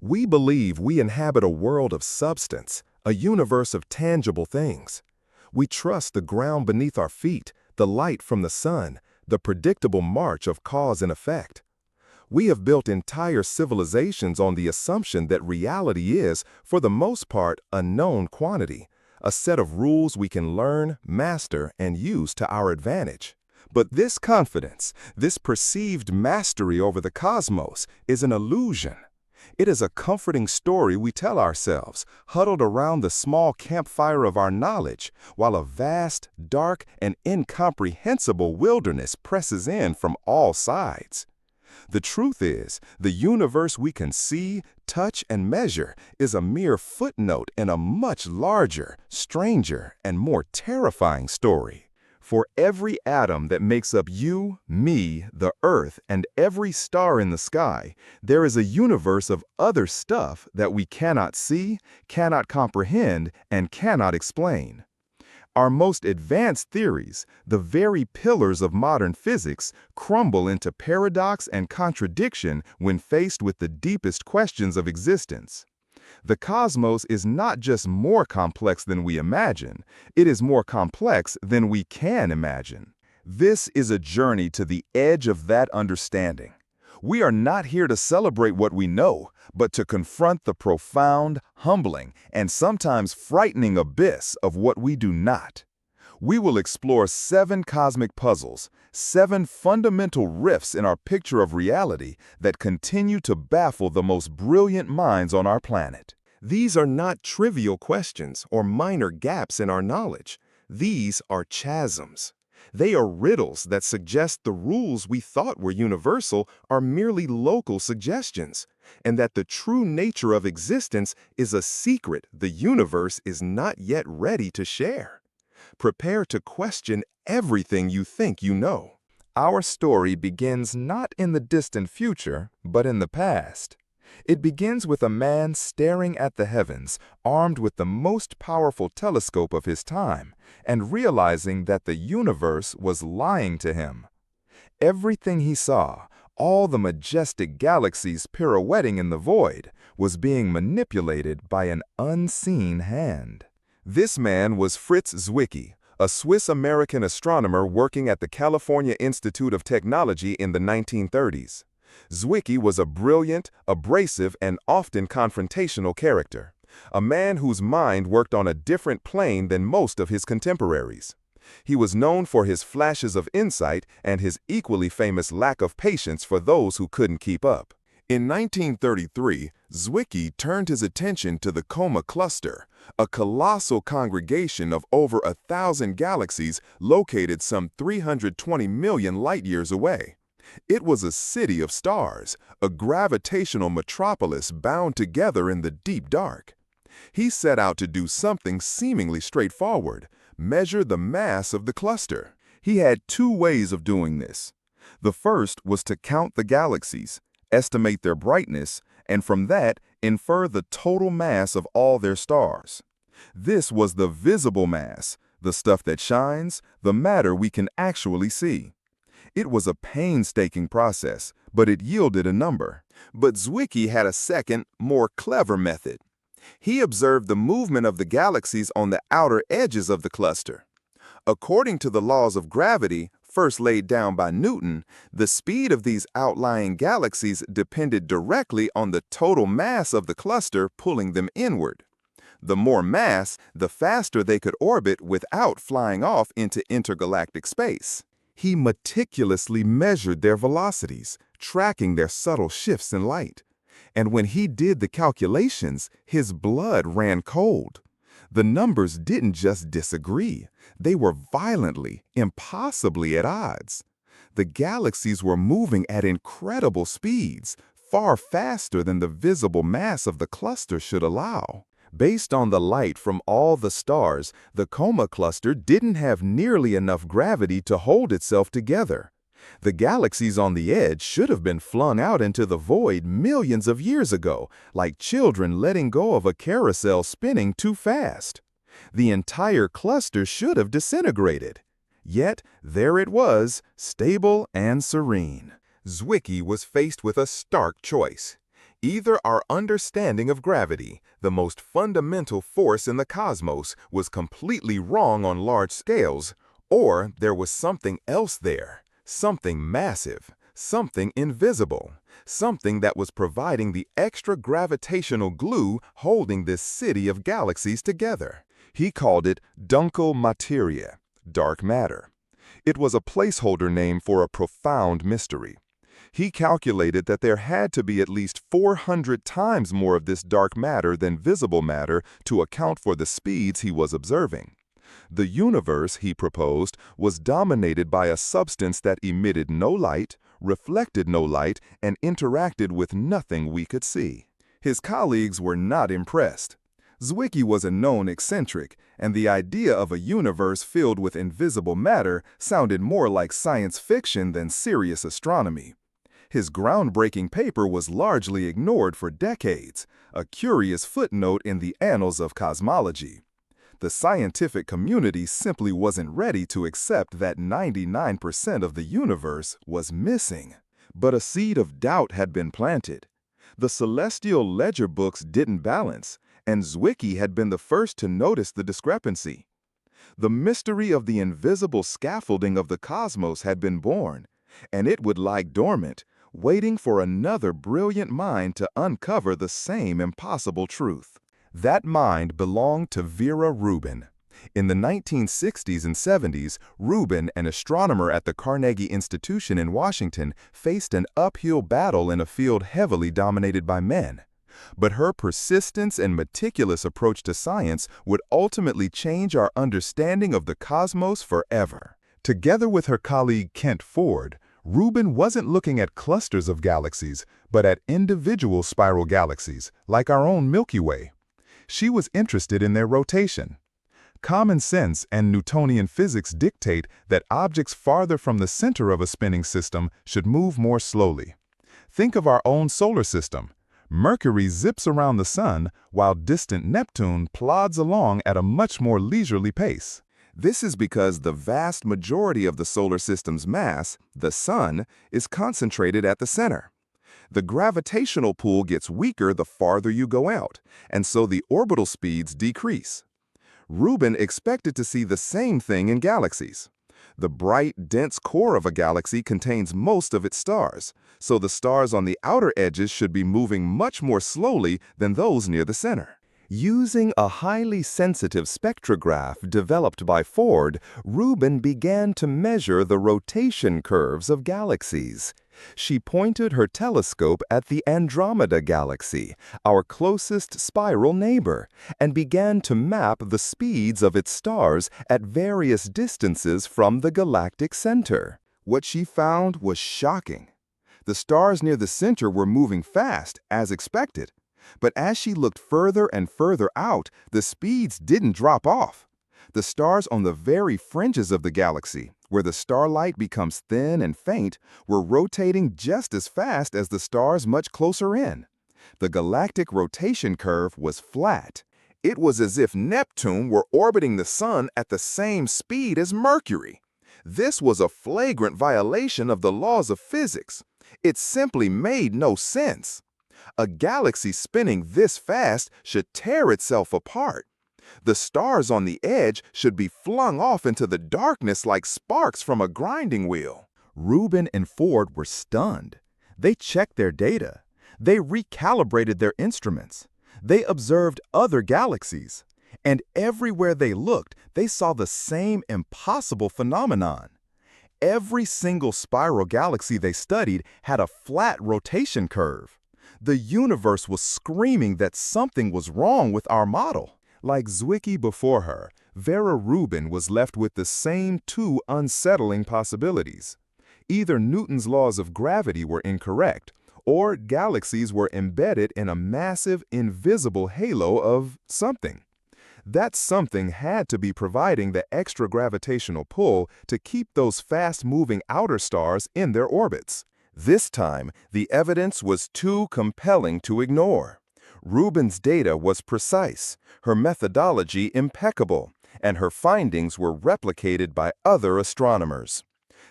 We believe we inhabit a world of substance, a universe of tangible things. We trust the ground beneath our feet, the light from the sun, the predictable march of cause and effect. We have built entire civilizations on the assumption that reality is, for the most part, a known quantity, a set of rules we can learn, master, and use to our advantage. But this confidence, this perceived mastery over the cosmos, is an illusion. It is a comforting story we tell ourselves, huddled around the small campfire of our knowledge, while a vast, dark, and incomprehensible wilderness presses in from all sides. The truth is, the universe we can see, touch, and measure is a mere footnote in a much larger, stranger, and more terrifying story. For every atom that makes up you, me, the Earth, and every star in the sky, there is a universe of other stuff that we cannot see, cannot comprehend, and cannot explain. Our most advanced theories, the very pillars of modern physics, crumble into paradox and contradiction when faced with the deepest questions of existence. The cosmos is not just more complex than we imagine, it is more complex than we can imagine. This is a journey to the edge of that understanding. We are not here to celebrate what we know, but to confront the profound, humbling, and sometimes frightening abyss of what we do not. We will explore 7 cosmic puzzles, 7 fundamental rifts in our picture of reality that continue to baffle the most brilliant minds on our planet. These are not trivial questions or minor gaps in our knowledge. These are chasms. They are riddles that suggest the rules we thought were universal are merely local suggestions, and that the true nature of existence is a secret the universe is not yet ready to share. Prepare to question everything you think you know. Our story begins not in the distant future, but in the past. It begins with a man staring at the heavens, armed with the most powerful telescope of his time, and realizing that the universe was lying to him. Everything he saw, all the majestic galaxies pirouetting in the void, was being manipulated by an unseen hand. This man was Fritz Zwicky, a Swiss-American astronomer working at the California Institute of Technology in the 1930s. Zwicky was a brilliant, abrasive, and often confrontational character, a man whose mind worked on a different plane than most of his contemporaries. He was known for his flashes of insight and his equally famous lack of patience for those who couldn't keep up. In 1933, Zwicky turned his attention to the Coma Cluster, a colossal congregation of over 1,000 galaxies located some 320 million light-years away. It was a city of stars, a gravitational metropolis bound together in the deep dark. He set out to do something seemingly straightforward: measure the mass of the cluster. He had 2 ways of doing this. The first was to count the galaxies, estimate their brightness, and from that infer the total mass of all their stars. This was the visible mass, the stuff that shines, the matter we can actually see. It was a painstaking process, but it yielded a number. But Zwicky had a second, more clever method. He observed the movement of the galaxies on the outer edges of the cluster. According to the laws of gravity, first laid down by Newton, the speed of these outlying galaxies depended directly on the total mass of the cluster pulling them inward. The more mass, the faster they could orbit without flying off into intergalactic space. He meticulously measured their velocities, tracking their subtle shifts in light. And when he did the calculations, his blood ran cold. The numbers didn't just disagree, they were violently, impossibly at odds. The galaxies were moving at incredible speeds, far faster than the visible mass of the cluster should allow. Based on the light from all the stars, the Coma Cluster didn't have nearly enough gravity to hold itself together. The galaxies on the edge should have been flung out into the void millions of years ago, like children letting go of a carousel spinning too fast. The entire cluster should have disintegrated. Yet, there it was, stable and serene. Zwicky was faced with a stark choice. Either our understanding of gravity, the most fundamental force in the cosmos, was completely wrong on large scales, or there was something else there, something massive, something invisible, something that was providing the extra gravitational glue holding this city of galaxies together. He called it dunkle materia, dark matter. It was a placeholder name for a profound mystery. He calculated that there had to be at least 400 times more of this dark matter than visible matter to account for the speeds he was observing. The universe, he proposed, was dominated by a substance that emitted no light, reflected no light, and interacted with nothing we could see. His colleagues were not impressed. Zwicky was a known eccentric, and the idea of a universe filled with invisible matter sounded more like science fiction than serious astronomy. His groundbreaking paper was largely ignored for decades, a curious footnote in the annals of cosmology. The scientific community simply wasn't ready to accept that 99% of the universe was missing. But a seed of doubt had been planted. The celestial ledger books didn't balance, and Zwicky had been the first to notice the discrepancy. The mystery of the invisible scaffolding of the cosmos had been born, and it would lie dormant, waiting for another brilliant mind to uncover the same impossible truth. That mind belonged to Vera Rubin. In the 1960s and 70s, Rubin, an astronomer at the Carnegie Institution in Washington, faced an uphill battle in a field heavily dominated by men. But her persistence and meticulous approach to science would ultimately change our understanding of the cosmos forever. Together with her colleague Kent Ford, Rubin wasn't looking at clusters of galaxies, but at individual spiral galaxies, like our own Milky Way. She was interested in their rotation. Common sense and Newtonian physics dictate that objects farther from the center of a spinning system should move more slowly. Think of our own solar system. Mercury zips around the sun, while distant Neptune plods along at a much more leisurely pace. This is because the vast majority of the solar system's mass, the sun, is concentrated at the center. The gravitational pull gets weaker the farther you go out, and so the orbital speeds decrease. Rubin expected to see the same thing in galaxies. The bright, dense core of a galaxy contains most of its stars, so the stars on the outer edges should be moving much more slowly than those near the center. Using a highly sensitive spectrograph developed by Ford, Rubin began to measure the rotation curves of galaxies. She pointed her telescope at the Andromeda galaxy, our closest spiral neighbor, and began to map the speeds of its stars at various distances from the galactic center. What she found was shocking. The stars near the center were moving fast, as expected. But as she looked further and further out, the speeds didn't drop off. The stars on the very fringes of the galaxy, where the starlight becomes thin and faint, were rotating just as fast as the stars much closer in. The galactic rotation curve was flat. It was as if Neptune were orbiting the sun at the same speed as Mercury. This was a flagrant violation of the laws of physics. It simply made no sense. A galaxy spinning this fast should tear itself apart. The stars on the edge should be flung off into the darkness like sparks from a grinding wheel. Rubin and Ford were stunned. They checked their data. They recalibrated their instruments. They observed other galaxies. And everywhere they looked, they saw the same impossible phenomenon. Every single spiral galaxy they studied had a flat rotation curve. The universe was screaming that something was wrong with our model. Like Zwicky before her, Vera Rubin was left with the same two unsettling possibilities. Either Newton's laws of gravity were incorrect, or galaxies were embedded in a massive, invisible halo of something. That something had to be providing the extra gravitational pull to keep those fast-moving outer stars in their orbits. This time, the evidence was too compelling to ignore. Rubin's data was precise, her methodology impeccable, and her findings were replicated by other astronomers.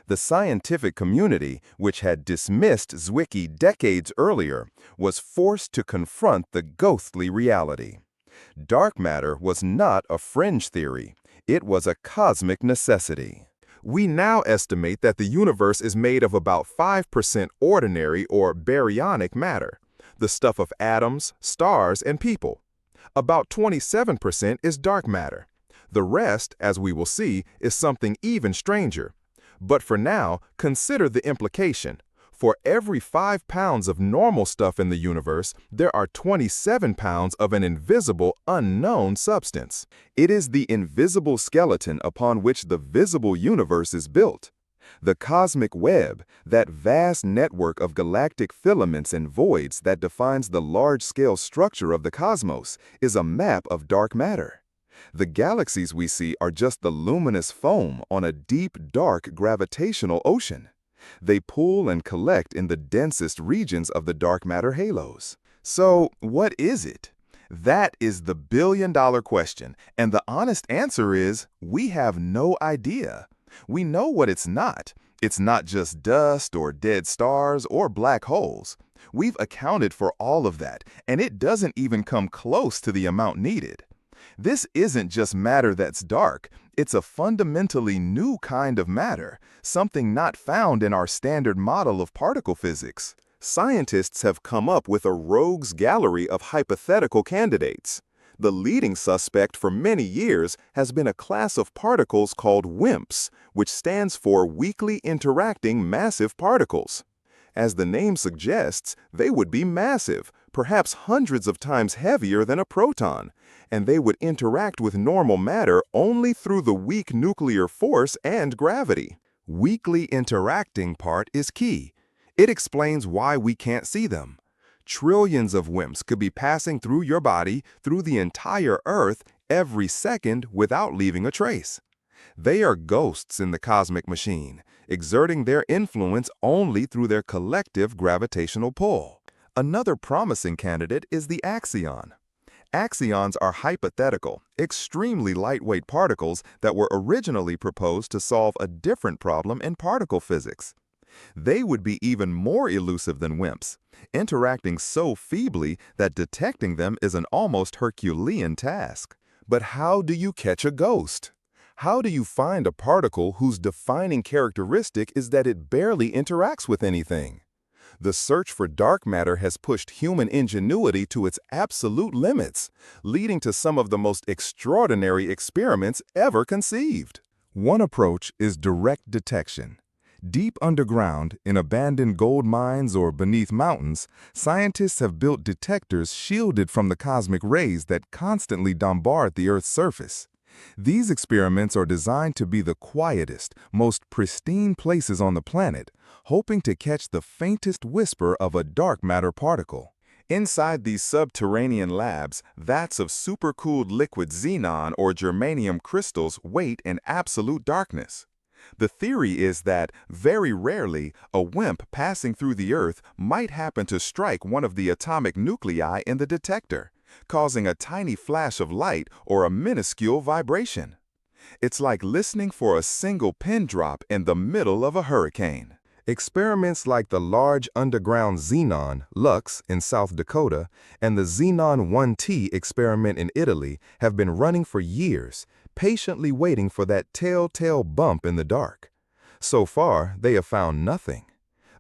The scientific community, which had dismissed Zwicky decades earlier, was forced to confront the ghostly reality. Dark matter was not a fringe theory. It was a cosmic necessity. We now estimate that the universe is made of about 5% ordinary or baryonic matter, the stuff of atoms, stars, and people. About 27% is dark matter. The rest, as we will see, is something even stranger. But for now, consider the implication. For every 5 pounds of normal stuff in the universe, there are 27 pounds of an invisible, unknown substance. It is the invisible skeleton upon which the visible universe is built. The cosmic web, that vast network of galactic filaments and voids that defines the large-scale structure of the cosmos, is a map of dark matter. The galaxies we see are just the luminous foam on a deep, dark gravitational ocean. They pool and collect in the densest regions of the dark matter halos. So, what is it? That is the billion-dollar question, and the honest answer is, we have no idea. We know what it's not. It's not just dust or dead stars or black holes. We've accounted for all of that, and it doesn't even come close to the amount needed. This isn't just matter that's dark. It's a fundamentally new kind of matter, something not found in our standard model of particle physics. Scientists have come up with a rogues gallery of hypothetical candidates. The leading suspect for many years has been a class of particles called WIMPs, which stands for weakly interacting massive particles. As the name suggests, they would be massive, perhaps hundreds of times heavier than a proton, and they would interact with normal matter only through the weak nuclear force and gravity. Weakly interacting part is key. It explains why we can't see them. Trillions of WIMPs could be passing through your body, through the entire Earth, every second without leaving a trace. They are ghosts in the cosmic machine, exerting their influence only through their collective gravitational pull. Another promising candidate is the axion. Axions are hypothetical, extremely lightweight particles that were originally proposed to solve a different problem in particle physics. They would be even more elusive than WIMPs, interacting so feebly that detecting them is an almost Herculean task. But how do you catch a ghost? How do you find a particle whose defining characteristic is that it barely interacts with anything? The search for dark matter has pushed human ingenuity to its absolute limits, leading to some of the most extraordinary experiments ever conceived. One approach is direct detection. Deep underground, in abandoned gold mines or beneath mountains, scientists have built detectors shielded from the cosmic rays that constantly bombard the Earth's surface. These experiments are designed to be the quietest, most pristine places on the planet, hoping to catch the faintest whisper of a dark matter particle. Inside these subterranean labs, vats of supercooled liquid xenon or germanium crystals wait in absolute darkness. The theory is that, very rarely, a WIMP passing through the Earth might happen to strike one of the atomic nuclei in the detector, causing a tiny flash of light or a minuscule vibration. It's like listening for a single pin drop in the middle of a hurricane. Experiments like the Large Underground Xenon, LUX, in South Dakota, and the Xenon 1T experiment in Italy have been running for years, patiently waiting for that telltale bump in the dark. So far, they have found nothing.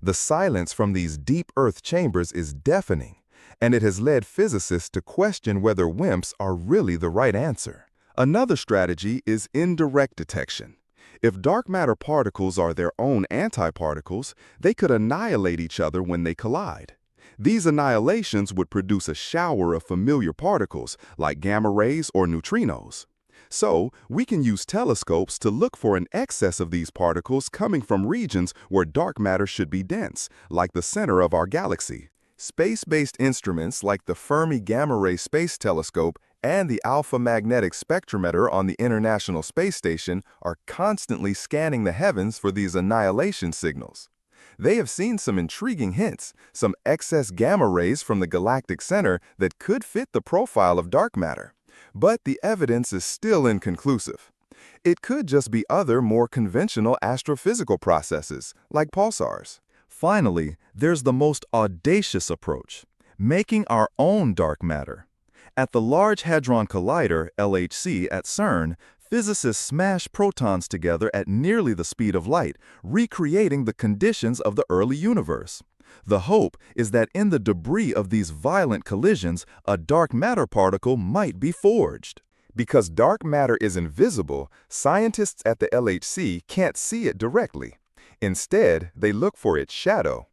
The silence from these deep Earth chambers is deafening, and it has led physicists to question whether WIMPs are really the right answer. Another strategy is indirect detection. If dark matter particles are their own antiparticles, they could annihilate each other when they collide. These annihilations would produce a shower of familiar particles, like gamma rays or neutrinos. So, we can use telescopes to look for an excess of these particles coming from regions where dark matter should be dense, like the center of our galaxy. Space-based instruments like the Fermi Gamma Ray Space Telescope and the Alpha Magnetic Spectrometer on the International Space Station are constantly scanning the heavens for these annihilation signals. They have seen some intriguing hints, some excess gamma rays from the galactic center that could fit the profile of dark matter. But the evidence is still inconclusive. It could just be other, more conventional astrophysical processes, like pulsars. Finally, there's the most audacious approach, making our own dark matter. At the Large Hadron Collider, LHC, at CERN, physicists smash protons together at nearly the speed of light, recreating the conditions of the early universe. The hope is that in the debris of these violent collisions, a dark matter particle might be forged. Because dark matter is invisible, scientists at the LHC can't see it directly. Instead, they look for its shadow.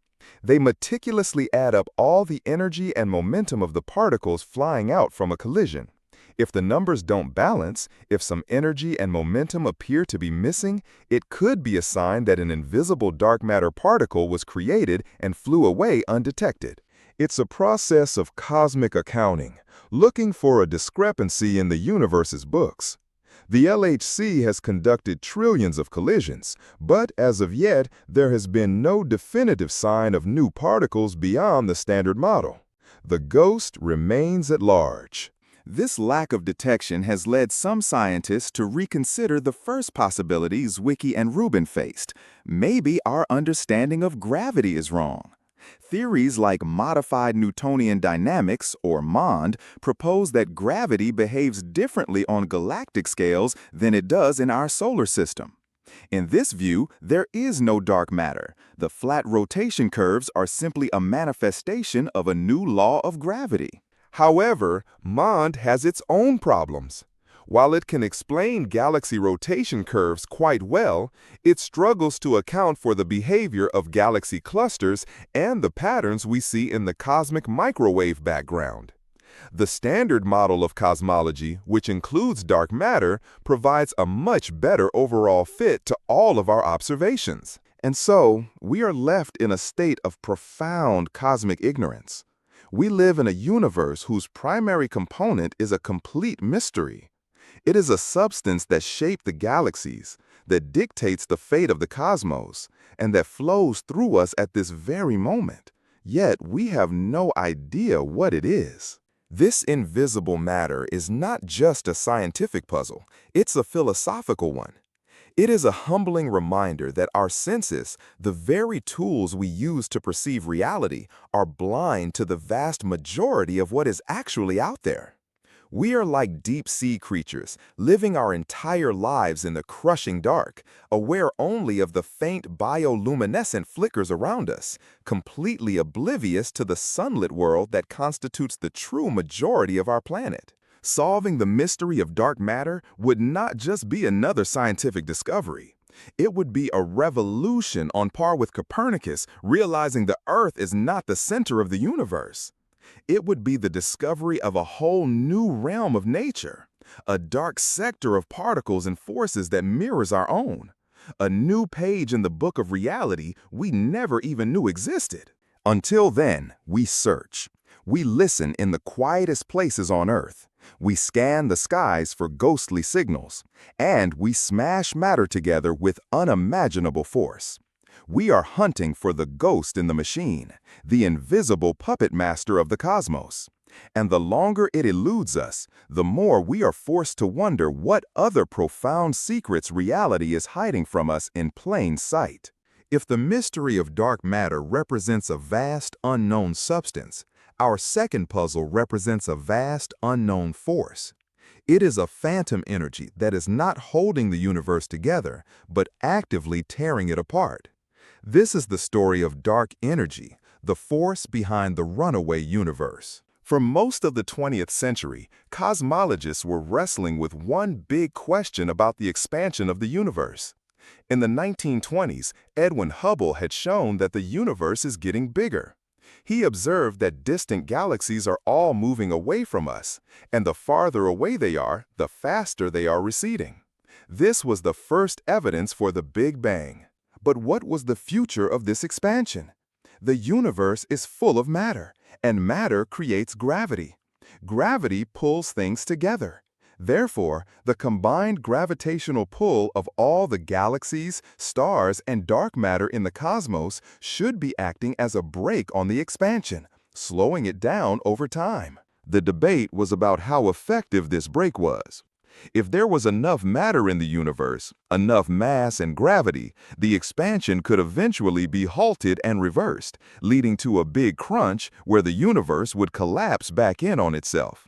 They meticulously add up all the energy and momentum of the particles flying out from a collision. If the numbers don't balance, if some energy and momentum appear to be missing, it could be a sign that an invisible dark matter particle was created and flew away undetected. It's a process of cosmic accounting, looking for a discrepancy in the universe's books. The LHC has conducted trillions of collisions, but as of yet, there has been no definitive sign of new particles beyond the standard model. The ghost remains at large. This lack of detection has led some scientists to reconsider the first possibility Zwicky and Rubin faced. Maybe our understanding of gravity is wrong. Theories like modified Newtonian dynamics, or MOND, propose that gravity behaves differently on galactic scales than it does in our solar system. In this view, there is no dark matter. The flat rotation curves are simply a manifestation of a new law of gravity. However, MOND has its own problems. While it can explain galaxy rotation curves quite well, it struggles to account for the behavior of galaxy clusters and the patterns we see in the cosmic microwave background. The standard model of cosmology, which includes dark matter, provides a much better overall fit to all of our observations. And so, we are left in a state of profound cosmic ignorance. We live in a universe whose primary component is a complete mystery. It is a substance that shaped the galaxies, that dictates the fate of the cosmos, and that flows through us at this very moment. Yet we have no idea what it is. This invisible matter is not just a scientific puzzle, it's a philosophical one. It is a humbling reminder that our senses, the very tools we use to perceive reality, are blind to the vast majority of what is actually out there. We are like deep-sea creatures, living our entire lives in the crushing dark, aware only of the faint bioluminescent flickers around us, completely oblivious to the sunlit world that constitutes the true majority of our planet. Solving the mystery of dark matter would not just be another scientific discovery. It would be a revolution on par with Copernicus realizing the Earth is not the center of the universe. It would be the discovery of a whole new realm of nature, a dark sector of particles and forces that mirrors our own, a new page in the book of reality we never even knew existed. Until then, we search. We listen in the quietest places on Earth. We scan the skies for ghostly signals, and we smash matter together with unimaginable force. We are hunting for the ghost in the machine, the invisible puppet master of the cosmos. And the longer it eludes us, the more we are forced to wonder what other profound secrets reality is hiding from us in plain sight. If the mystery of dark matter represents a vast, unknown substance, our second puzzle represents a vast, unknown force. It is a phantom energy that is not holding the universe together, but actively tearing it apart. This is the story of dark energy, the force behind the runaway universe. For most of the 20th century, cosmologists were wrestling with one big question about the expansion of the universe. In the 1920s, Edwin Hubble had shown that the universe is getting bigger. He observed that distant galaxies are all moving away from us, and the farther away they are, the faster they are receding. This was the first evidence for the Big Bang. But what was the future of this expansion? The universe is full of matter, and matter creates gravity. Gravity pulls things together. Therefore, the combined gravitational pull of all the galaxies, stars, and dark matter in the cosmos should be acting as a brake on the expansion, slowing it down over time. The debate was about how effective this brake was. If there was enough matter in the universe, enough mass and gravity, the expansion could eventually be halted and reversed, leading to a big crunch where the universe would collapse back in on itself.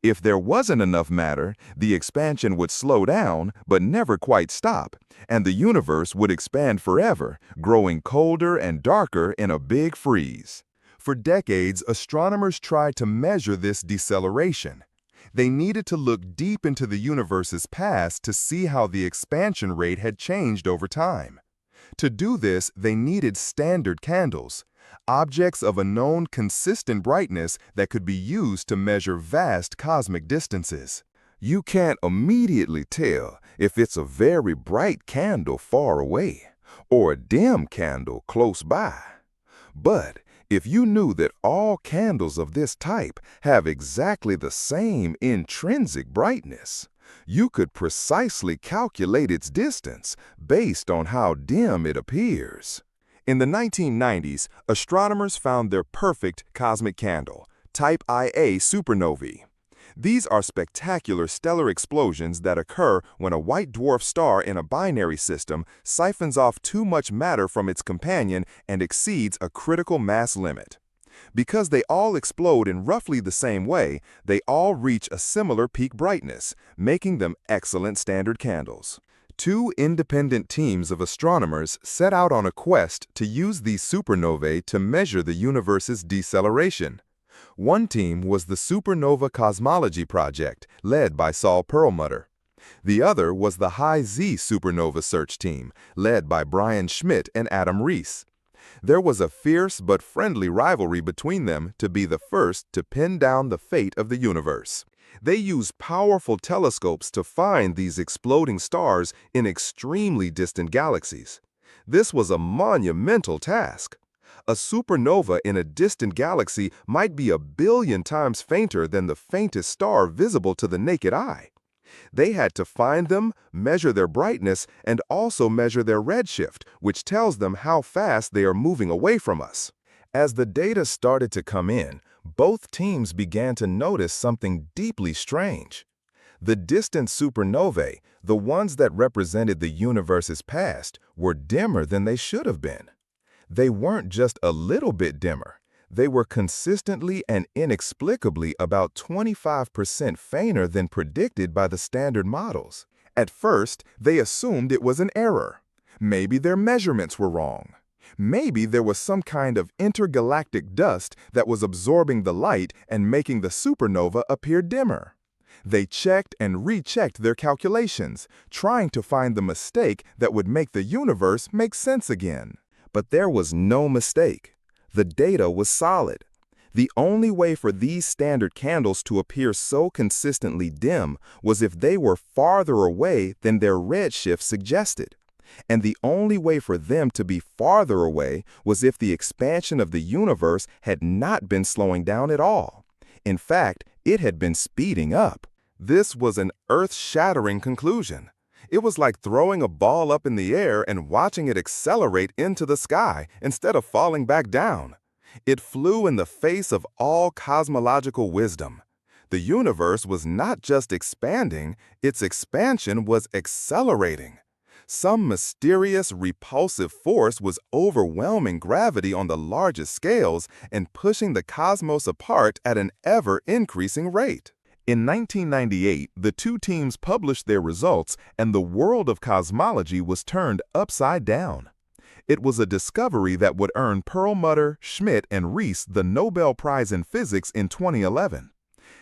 If there wasn't enough matter, the expansion would slow down but never quite stop, and the universe would expand forever, growing colder and darker in a big freeze. For decades, astronomers tried to measure this deceleration. They needed to look deep into the universe's past to see how the expansion rate had changed over time. To do this, they needed standard candles, objects of a known consistent brightness that could be used to measure vast cosmic distances. You can't immediately tell if it's a very bright candle far away or a dim candle close by. But if you knew that all candles of this type have exactly the same intrinsic brightness, you could precisely calculate its distance based on how dim it appears. In the 1990s, astronomers found their perfect cosmic candle, type Ia supernovae. These are spectacular stellar explosions that occur when a white dwarf star in a binary system siphons off too much matter from its companion and exceeds a critical mass limit. Because they all explode in roughly the same way, they all reach a similar peak brightness, making them excellent standard candles. Two independent teams of astronomers set out on a quest to use these supernovae to measure the universe's deceleration. One team was the Supernova Cosmology Project, led by Saul Perlmutter. The other was the High Z Supernova Search Team, led by Brian Schmidt and Adam Rees. There was a fierce but friendly rivalry between them to be the first to pin down the fate of the universe. They used powerful telescopes to find these exploding stars in extremely distant galaxies. This was a monumental task. A supernova in a distant galaxy might be 1 billion times fainter than the faintest star visible to the naked eye. They had to find them, measure their brightness, and also measure their redshift, which tells them how fast they are moving away from us. As the data started to come in, both teams began to notice something deeply strange. The distant supernovae, the ones that represented the universe's past, were dimmer than they should have been. They weren't just a little bit dimmer. They were consistently and inexplicably about 25% fainter than predicted by the standard models. At first, they assumed it was an error. Maybe their measurements were wrong. Maybe there was some kind of intergalactic dust that was absorbing the light and making the supernova appear dimmer. They checked and rechecked their calculations, trying to find the mistake that would make the universe make sense again. But there was no mistake. The data was solid. The only way for these standard candles to appear so consistently dim was if they were farther away than their redshift suggested. And the only way for them to be farther away was if the expansion of the universe had not been slowing down at all. In fact, it had been speeding up. This was an earth-shattering conclusion. It was like throwing a ball up in the air and watching it accelerate into the sky instead of falling back down. It flew in the face of all cosmological wisdom. The universe was not just expanding, its expansion was accelerating. Some mysterious, repulsive force was overwhelming gravity on the largest scales and pushing the cosmos apart at an ever-increasing rate. In 1998, the two teams published their results, and the world of cosmology was turned upside down. It was a discovery that would earn Perlmutter, Schmidt, and Rees the Nobel Prize in Physics in 2011.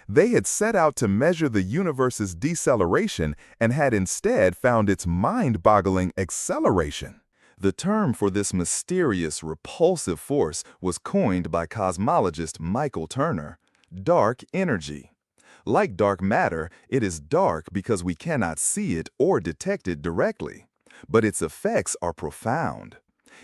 They had set out to measure the universe's deceleration and had instead found its mind-boggling acceleration. The term for this mysterious, repulsive force was coined by cosmologist Michael Turner: dark energy. Like dark matter, it is dark because we cannot see it or detect it directly. But its effects are profound.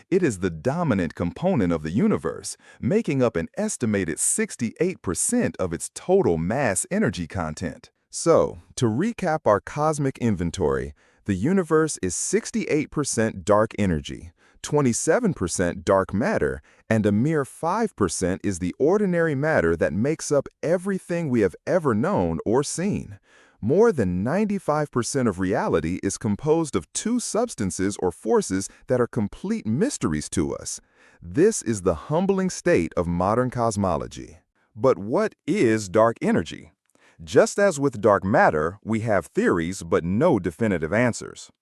It is the dominant component of the universe, making up an estimated 68% of its total mass energy content. So, to recap our cosmic inventory, the universe is 68% dark energy, 27% dark matter, and a mere 5% is the ordinary matter that makes up everything we have ever known or seen. More than 95% of reality is composed of two substances or forces that are complete mysteries to us. This is the humbling state of modern cosmology. But what is dark energy? Just as with dark matter, we have theories but no definitive answers.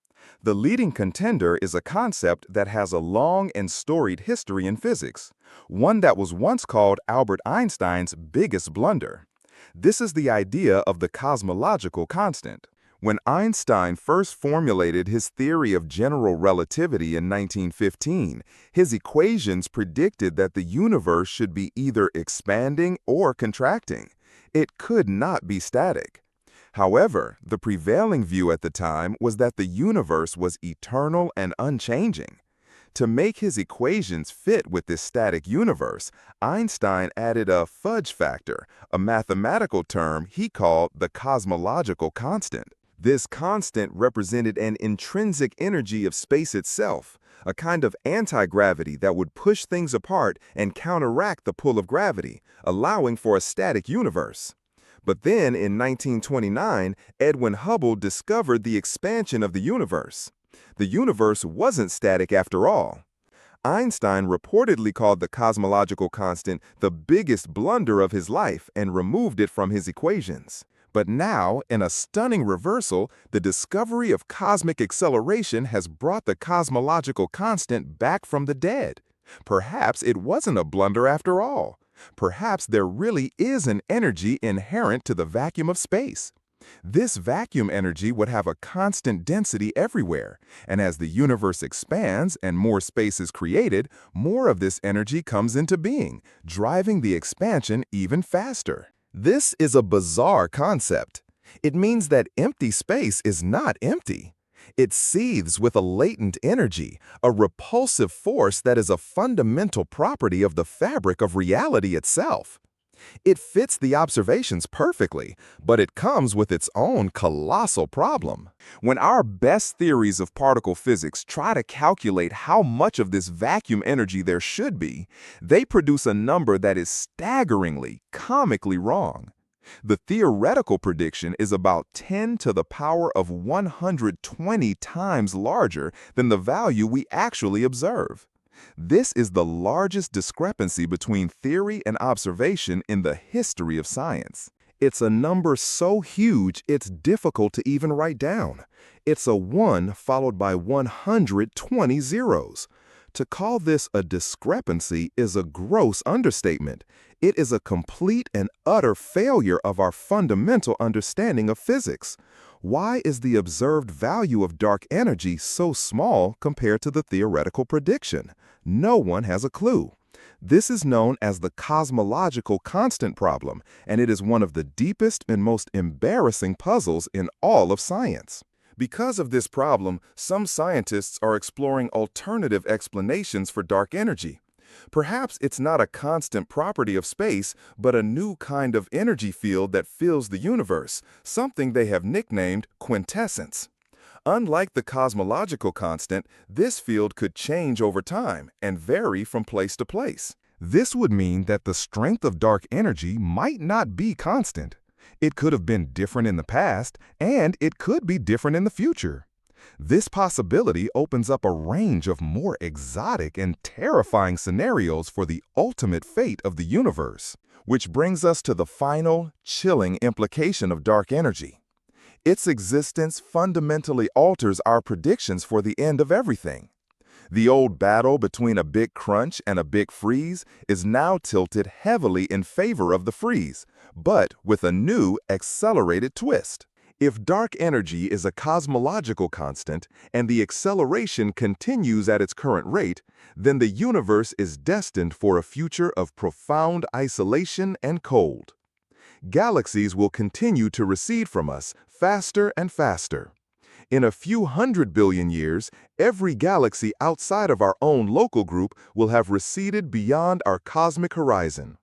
The leading contender is a concept that has a long and storied history in physics, one that was once called Albert Einstein's biggest blunder. This is the idea of the cosmological constant. When Einstein first formulated his theory of general relativity in 1915, his equations predicted that the universe should be either expanding or contracting. It could not be static. However, the prevailing view at the time was that the universe was eternal and unchanging. To make his equations fit with this static universe, Einstein added a fudge factor, a mathematical term he called the cosmological constant. This constant represented an intrinsic energy of space itself, a kind of anti-gravity that would push things apart and counteract the pull of gravity, allowing for a static universe. But then, in 1929, Edwin Hubble discovered the expansion of the universe. The universe wasn't static after all. Einstein reportedly called the cosmological constant the biggest blunder of his life and removed it from his equations. But now, in a stunning reversal, the discovery of cosmic acceleration has brought the cosmological constant back from the dead. Perhaps it wasn't a blunder after all. Perhaps there really is an energy inherent to the vacuum of space. This vacuum energy would have a constant density everywhere, and as the universe expands and more space is created, more of this energy comes into being, driving the expansion even faster. This is a bizarre concept. It means that empty space is not empty. It seethes with a latent energy, a repulsive force that is a fundamental property of the fabric of reality itself. It fits the observations perfectly, but it comes with its own colossal problem. When our best theories of particle physics try to calculate how much of this vacuum energy there should be, they produce a number that is staggeringly, comically wrong. The theoretical prediction is about 10 to the power of 120 times larger than the value we actually observe. This is the largest discrepancy between theory and observation in the history of science. It's a number so huge it's difficult to even write down. It's a 1 followed by 120 zeros. To call this a discrepancy is a gross understatement. It is a complete and utter failure of our fundamental understanding of physics. Why is the observed value of dark energy so small compared to the theoretical prediction? No one has a clue. This is known as the cosmological constant problem, and it is one of the deepest and most embarrassing puzzles in all of science. Because of this problem, some scientists are exploring alternative explanations for dark energy. Perhaps it's not a constant property of space, but a new kind of energy field that fills the universe, something they have nicknamed quintessence. Unlike the cosmological constant, this field could change over time and vary from place to place. This would mean that the strength of dark energy might not be constant. It could have been different in the past, and it could be different in the future. This possibility opens up a range of more exotic and terrifying scenarios for the ultimate fate of the universe, which brings us to the final, chilling implication of dark energy. Its existence fundamentally alters our predictions for the end of everything. The old battle between a big crunch and a big freeze is now tilted heavily in favor of the freeze, but with a new, accelerated twist. If dark energy is a cosmological constant and the acceleration continues at its current rate, then the universe is destined for a future of profound isolation and cold. Galaxies will continue to recede from us faster and faster. In a few 100 billion years, every galaxy outside of our own local group will have receded beyond our cosmic horizon.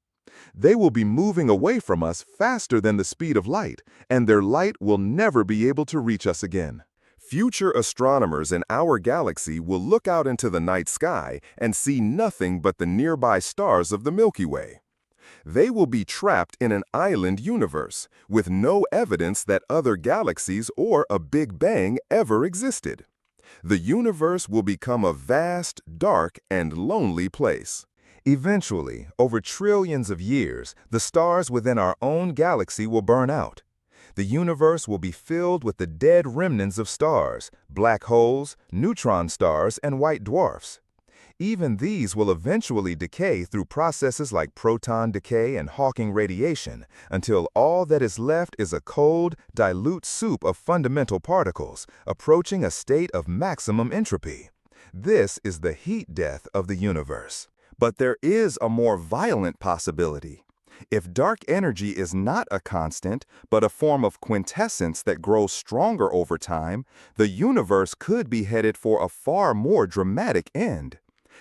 They will be moving away from us faster than the speed of light, and their light will never be able to reach us again. Future astronomers in our galaxy will look out into the night sky and see nothing but the nearby stars of the Milky Way. They will be trapped in an island universe, with no evidence that other galaxies or a Big Bang ever existed. The universe will become a vast, dark, and lonely place. Eventually, over trillions of years, the stars within our own galaxy will burn out. The universe will be filled with the dead remnants of stars, black holes, neutron stars, and white dwarfs. Even these will eventually decay through processes like proton decay and Hawking radiation, until all that is left is a cold, dilute soup of fundamental particles, approaching a state of maximum entropy. This is the heat death of the universe. But there is a more violent possibility. If dark energy is not a constant, but a form of quintessence that grows stronger over time, the universe could be headed for a far more dramatic end.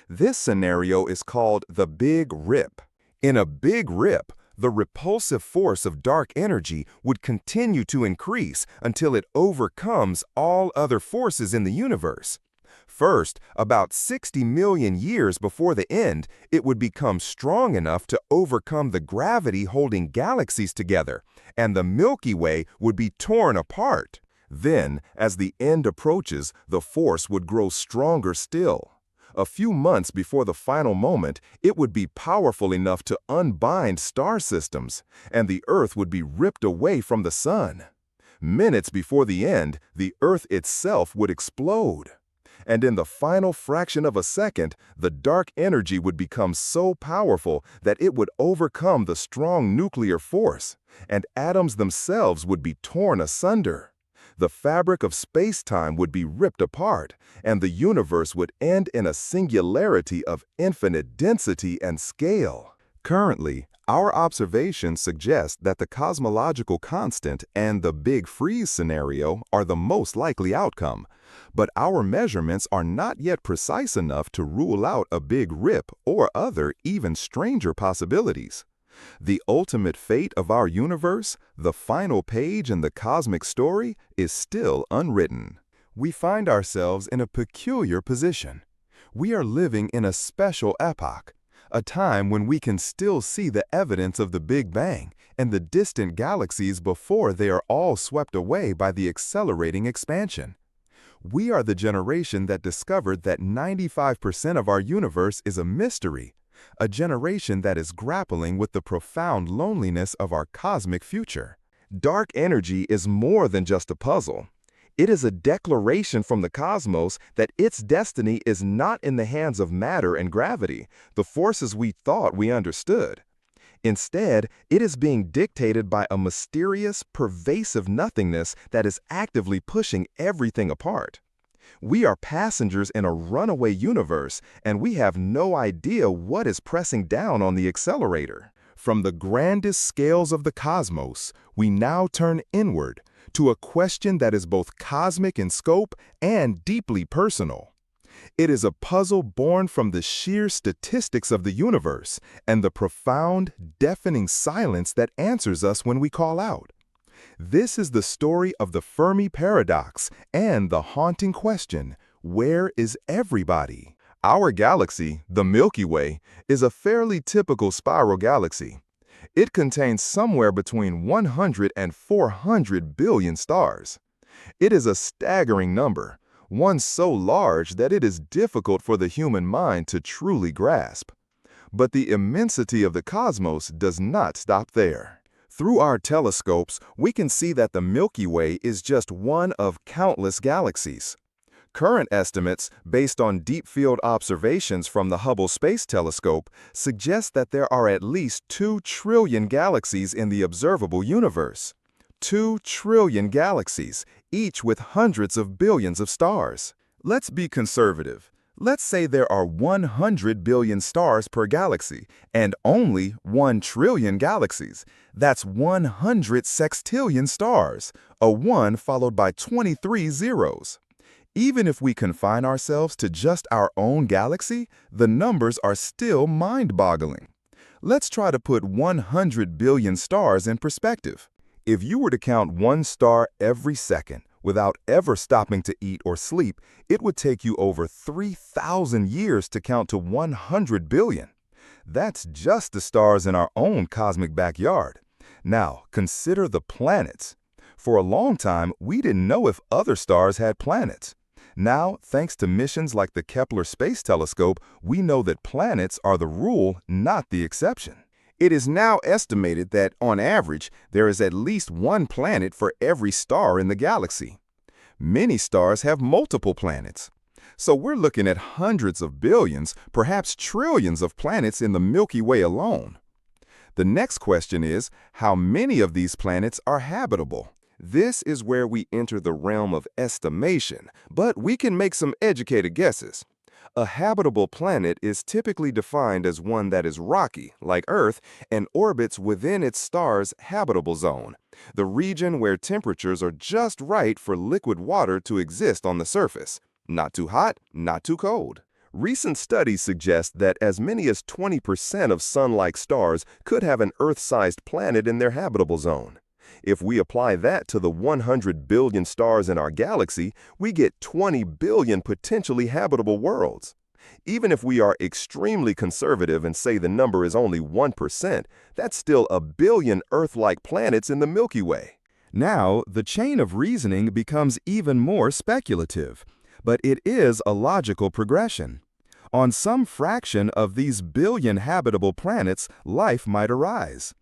This scenario is called the Big Rip. In a Big Rip, the repulsive force of dark energy would continue to increase until it overcomes all other forces in the universe. First, about 60 million years before the end, it would become strong enough to overcome the gravity holding galaxies together, and the Milky Way would be torn apart. Then, as the end approaches, the force would grow stronger still. A few months before the final moment, it would be powerful enough to unbind star systems, and the Earth would be ripped away from the Sun. Minutes before the end, the Earth itself would explode. And in the final fraction of a second, the dark energy would become so powerful that it would overcome the strong nuclear force, and atoms themselves would be torn asunder. The fabric of space-time would be ripped apart, and the universe would end in a singularity of infinite density and scale. Currently, our observations suggest that the cosmological constant and the Big Freeze scenario are the most likely outcome, but our measurements are not yet precise enough to rule out a Big Rip or other even stranger possibilities. The ultimate fate of our universe, the final page in the cosmic story, is still unwritten. We find ourselves in a peculiar position. We are living in a special epoch, a time when we can still see the evidence of the Big Bang and the distant galaxies before they are all swept away by the accelerating expansion. We are the generation that discovered that 95% of our universe is a mystery, a generation that is grappling with the profound loneliness of our cosmic future. Dark energy is more than just a puzzle. It is a declaration from the cosmos that its destiny is not in the hands of matter and gravity, the forces we thought we understood. Instead, it is being dictated by a mysterious, pervasive nothingness that is actively pushing everything apart. We are passengers in a runaway universe, and we have no idea what is pressing down on the accelerator. From the grandest scales of the cosmos, we now turn inward to a question that is both cosmic in scope and deeply personal. It is a puzzle born from the sheer statistics of the universe and the profound, deafening silence that answers us when we call out. This is the story of the Fermi paradox and the haunting question, where is everybody? Our galaxy, the Milky Way, is a fairly typical spiral galaxy. It contains somewhere between 100 and 400 billion stars. It is a staggering number, one so large that it is difficult for the human mind to truly grasp. But the immensity of the cosmos does not stop there. Through our telescopes, we can see that the Milky Way is just one of countless galaxies. Current estimates, based on deep-field observations from the Hubble Space Telescope, suggest that there are at least 2 trillion galaxies in the observable universe. 2 trillion galaxies, each with hundreds of billions of stars. Let's be conservative. Let's say there are 100 billion stars per galaxy, and only 1 trillion galaxies. That's 100 sextillion stars, a 1 followed by 23 zeros. Even if we confine ourselves to just our own galaxy, the numbers are still mind-boggling. Let's try to put 100 billion stars in perspective. If you were to count 1 star every second, without ever stopping to eat or sleep, it would take you over 3,000 years to count to 100 billion. That's just the stars in our own cosmic backyard. Now, consider the planets. For a long time, we didn't know if other stars had planets. Now, thanks to missions like the Kepler Space Telescope, we know that planets are the rule, not the exception. It is now estimated that, on average, there is at least one planet for every star in the galaxy. Many stars have multiple planets. So we're looking at hundreds of billions, perhaps trillions of planets in the Milky Way alone. The next question is, how many of these planets are habitable? This is where we enter the realm of estimation, but we can make some educated guesses. A habitable planet is typically defined as one that is rocky, like Earth, and orbits within its star's habitable zone, the region where temperatures are just right for liquid water to exist on the surface. Not too hot, not too cold. Recent studies suggest that as many as 20% of Sun-like stars could have an Earth-sized planet in their habitable zone. If we apply that to the 100 billion stars in our galaxy, we get 20 billion potentially habitable worlds. Even if we are extremely conservative and say the number is only 1%, that's still a billion Earth-like planets in the Milky Way. Now, the chain of reasoning becomes even more speculative, but it is a logical progression. On some fraction of these billion habitable planets, life might arise.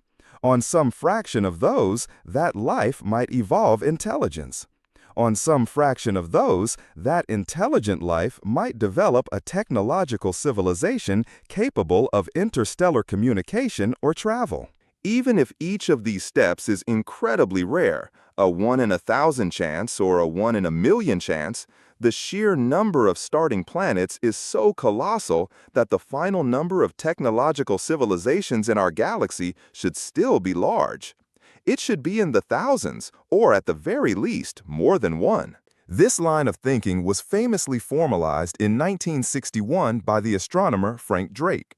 On some fraction of those, that life might evolve intelligence. On some fraction of those, that intelligent life might develop a technological civilization capable of interstellar communication or travel. Even if each of these steps is incredibly rare, a 1 in 1,000 chance or a 1 in a million chance, the sheer number of starting planets is so colossal that the final number of technological civilizations in our galaxy should still be large. It should be in the thousands, or at the very least, more than one. This line of thinking was famously formalized in 1961 by the astronomer Frank Drake.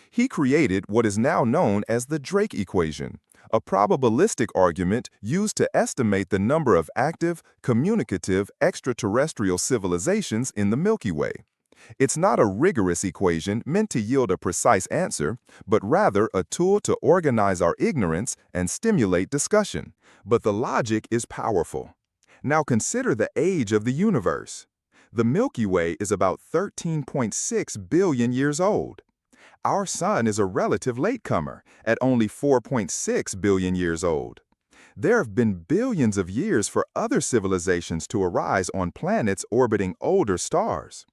He created what is now known as the Drake equation, a probabilistic argument used to estimate the number of active, communicative extraterrestrial civilizations in the Milky Way. It's not a rigorous equation meant to yield a precise answer, but rather a tool to organize our ignorance and stimulate discussion. But the logic is powerful. Now consider the age of the universe. The Milky Way is about 13.6 billion years old. Our Sun is a relative latecomer at only 4.6 billion years old. There have been billions of years for other civilizations to arise on planets orbiting older stars.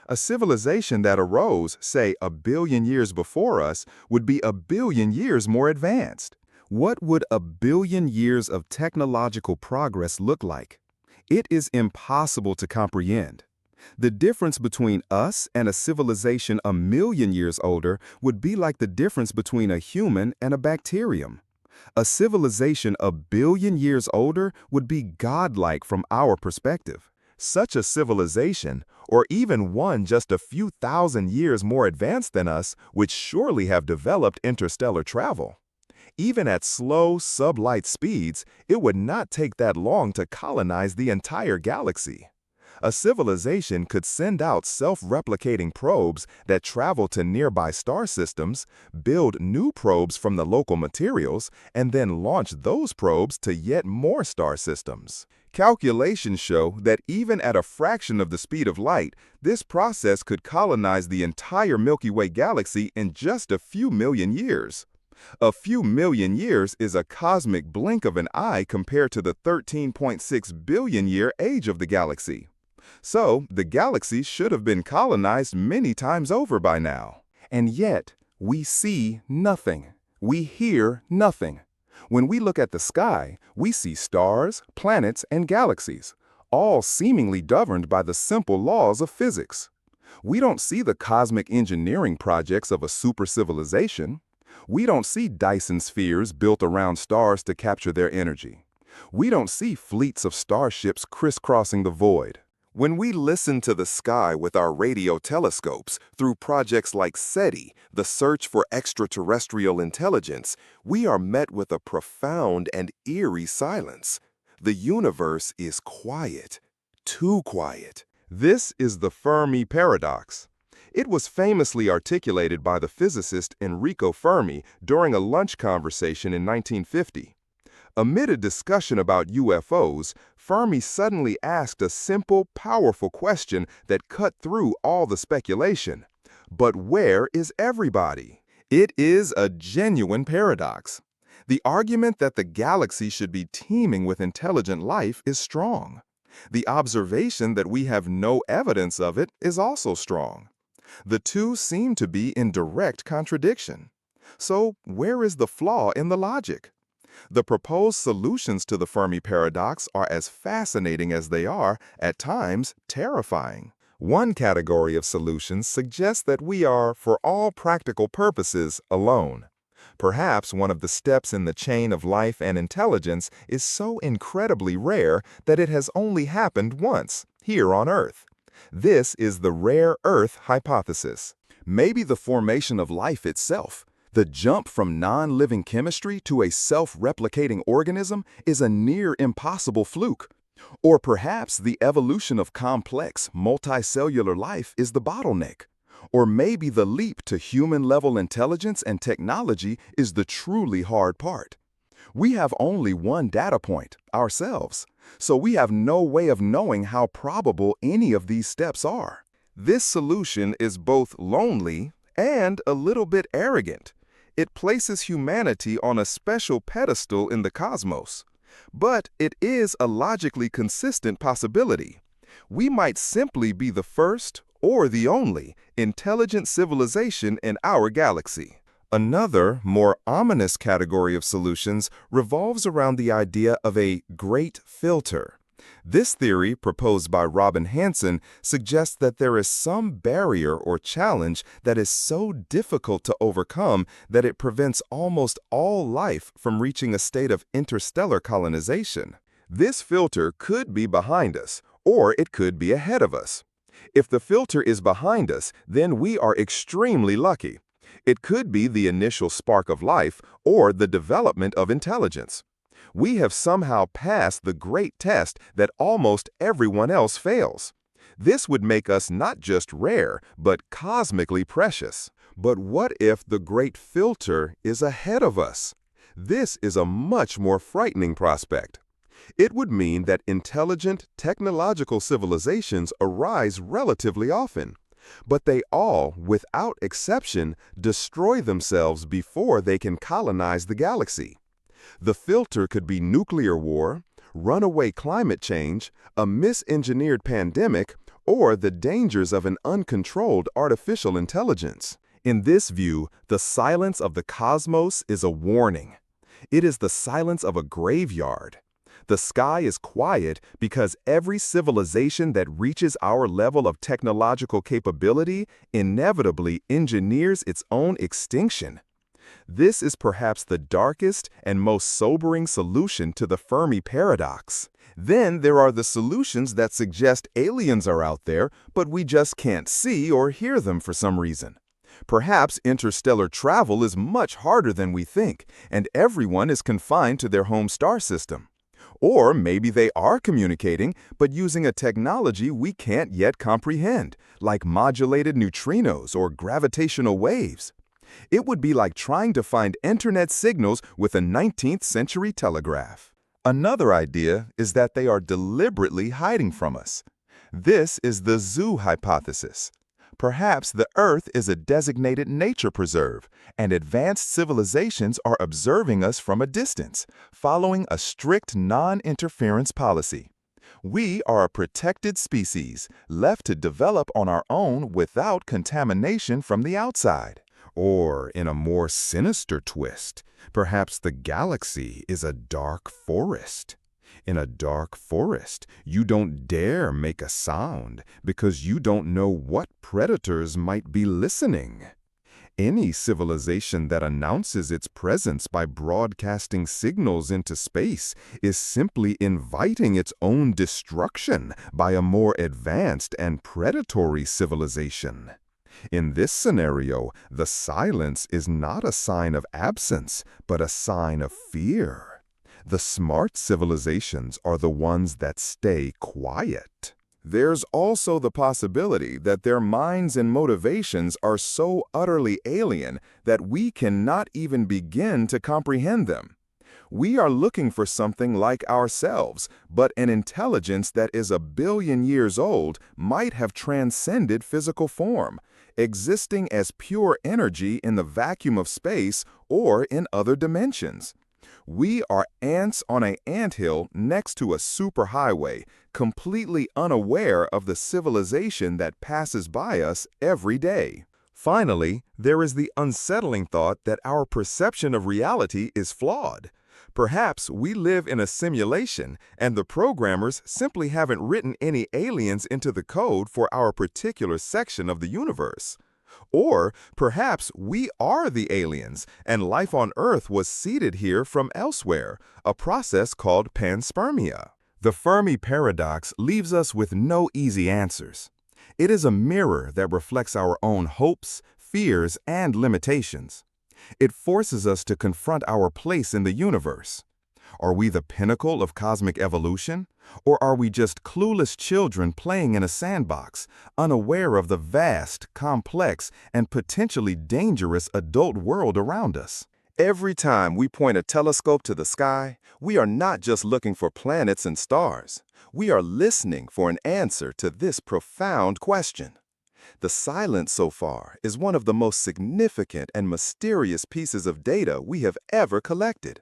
A civilization that arose, say, a billion years before us, would be a billion years more advanced. What would a billion years of technological progress look like? It is impossible to comprehend. The difference between us and a civilization a million years older would be like the difference between a human and a bacterium. A civilization a billion years older would be godlike from our perspective. Such a civilization, or even one just a few thousand years more advanced than us, would surely have developed interstellar travel. Even at slow, sublight speeds, it would not take that long to colonize the entire galaxy. A civilization could send out self-replicating probes that travel to nearby star systems, build new probes from the local materials, and then launch those probes to yet more star systems. Calculations show that even at a fraction of the speed of light, this process could colonize the entire Milky Way galaxy in just a few million years. A few million years is a cosmic blink of an eye compared to the 13.6 billion year age of the galaxy. So, the galaxy should have been colonized many times over by now. And yet, we see nothing. We hear nothing. When we look at the sky, we see stars, planets, and galaxies, all seemingly governed by the simple laws of physics. We don't see the cosmic engineering projects of a super civilization. We don't see Dyson spheres built around stars to capture their energy. We don't see fleets of starships crisscrossing the void. When we listen to the sky with our radio telescopes through projects like SETI, the search for extraterrestrial intelligence, we are met with a profound and eerie silence. The universe is quiet, too quiet. This is the Fermi paradox. It was famously articulated by the physicist Enrico Fermi during a lunch conversation in 1950. Amid a discussion about UFOs, Fermi suddenly asked a simple, powerful question that cut through all the speculation. But where is everybody? It is a genuine paradox. The argument that the galaxy should be teeming with intelligent life is strong. The observation that we have no evidence of it is also strong. The two seem to be in direct contradiction. So, where is the flaw in the logic? The proposed solutions to the Fermi paradox are as fascinating as they are, at times, terrifying. One category of solutions suggests that we are, for all practical purposes, alone. Perhaps one of the steps in the chain of life and intelligence is so incredibly rare that it has only happened once, here on Earth. This is the rare Earth hypothesis. Maybe the formation of life itself, the jump from non-living chemistry to a self-replicating organism, is a near impossible fluke. Or perhaps the evolution of complex, multicellular life is the bottleneck. Or maybe the leap to human-level intelligence and technology is the truly hard part. We have only one data point, ourselves, so we have no way of knowing how probable any of these steps are. This solution is both lonely and a little bit arrogant. It places humanity on a special pedestal in the cosmos. But it is a logically consistent possibility. We might simply be the first, or the only, intelligent civilization in our galaxy. Another, more ominous category of solutions revolves around the idea of a great filter. This theory, proposed by Robin Hanson, suggests that there is some barrier or challenge that is so difficult to overcome that it prevents almost all life from reaching a state of interstellar colonization. This filter could be behind us, or it could be ahead of us. If the filter is behind us, then we are extremely lucky. It could be the initial spark of life or the development of intelligence. We have somehow passed the great test that almost everyone else fails. This would make us not just rare, but cosmically precious. But what if the great filter is ahead of us? This is a much more frightening prospect. It would mean that intelligent, technological civilizations arise relatively often, but they all, without exception, destroy themselves before they can colonize the galaxy. The filter could be nuclear war, runaway climate change, a misengineered pandemic, or the dangers of an uncontrolled artificial intelligence. In this view, the silence of the cosmos is a warning. It is the silence of a graveyard. The sky is quiet because every civilization that reaches our level of technological capability inevitably engineers its own extinction. This is perhaps the darkest and most sobering solution to the Fermi paradox. Then there are the solutions that suggest aliens are out there, but we just can't see or hear them for some reason. Perhaps interstellar travel is much harder than we think, and everyone is confined to their home star system. Or maybe they are communicating, but using a technology we can't yet comprehend, like modulated neutrinos or gravitational waves. It would be like trying to find internet signals with a 19th century telegraph. Another idea is that they are deliberately hiding from us. This is the zoo hypothesis. Perhaps the Earth is a designated nature preserve, and advanced civilizations are observing us from a distance, following a strict non-interference policy. We are a protected species, left to develop on our own without contamination from the outside. Or, in a more sinister twist, perhaps the galaxy is a dark forest. In a dark forest, you don't dare make a sound because you don't know what predators might be listening. Any civilization that announces its presence by broadcasting signals into space is simply inviting its own destruction by a more advanced and predatory civilization. In this scenario, the silence is not a sign of absence, but a sign of fear. The smart civilizations are the ones that stay quiet. There's also the possibility that their minds and motivations are so utterly alien that we cannot even begin to comprehend them. We are looking for something like ourselves, but an intelligence that is 1 billion years old might have transcended physical form, existing as pure energy in the vacuum of space or in other dimensions. We are ants on an anthill next to a superhighway, completely unaware of the civilization that passes by us every day. Finally, there is the unsettling thought that our perception of reality is flawed. Perhaps we live in a simulation, and the programmers simply haven't written any aliens into the code for our particular section of the universe. Or perhaps we are the aliens, and life on Earth was seeded here from elsewhere, a process called panspermia. The Fermi paradox leaves us with no easy answers. It is a mirror that reflects our own hopes, fears, and limitations. It forces us to confront our place in the universe. Are we the pinnacle of cosmic evolution? Or are we just clueless children playing in a sandbox, unaware of the vast, complex, and potentially dangerous adult world around us? Every time we point a telescope to the sky, we are not just looking for planets and stars. We are listening for an answer to this profound question. The silence so far is one of the most significant and mysterious pieces of data we have ever collected.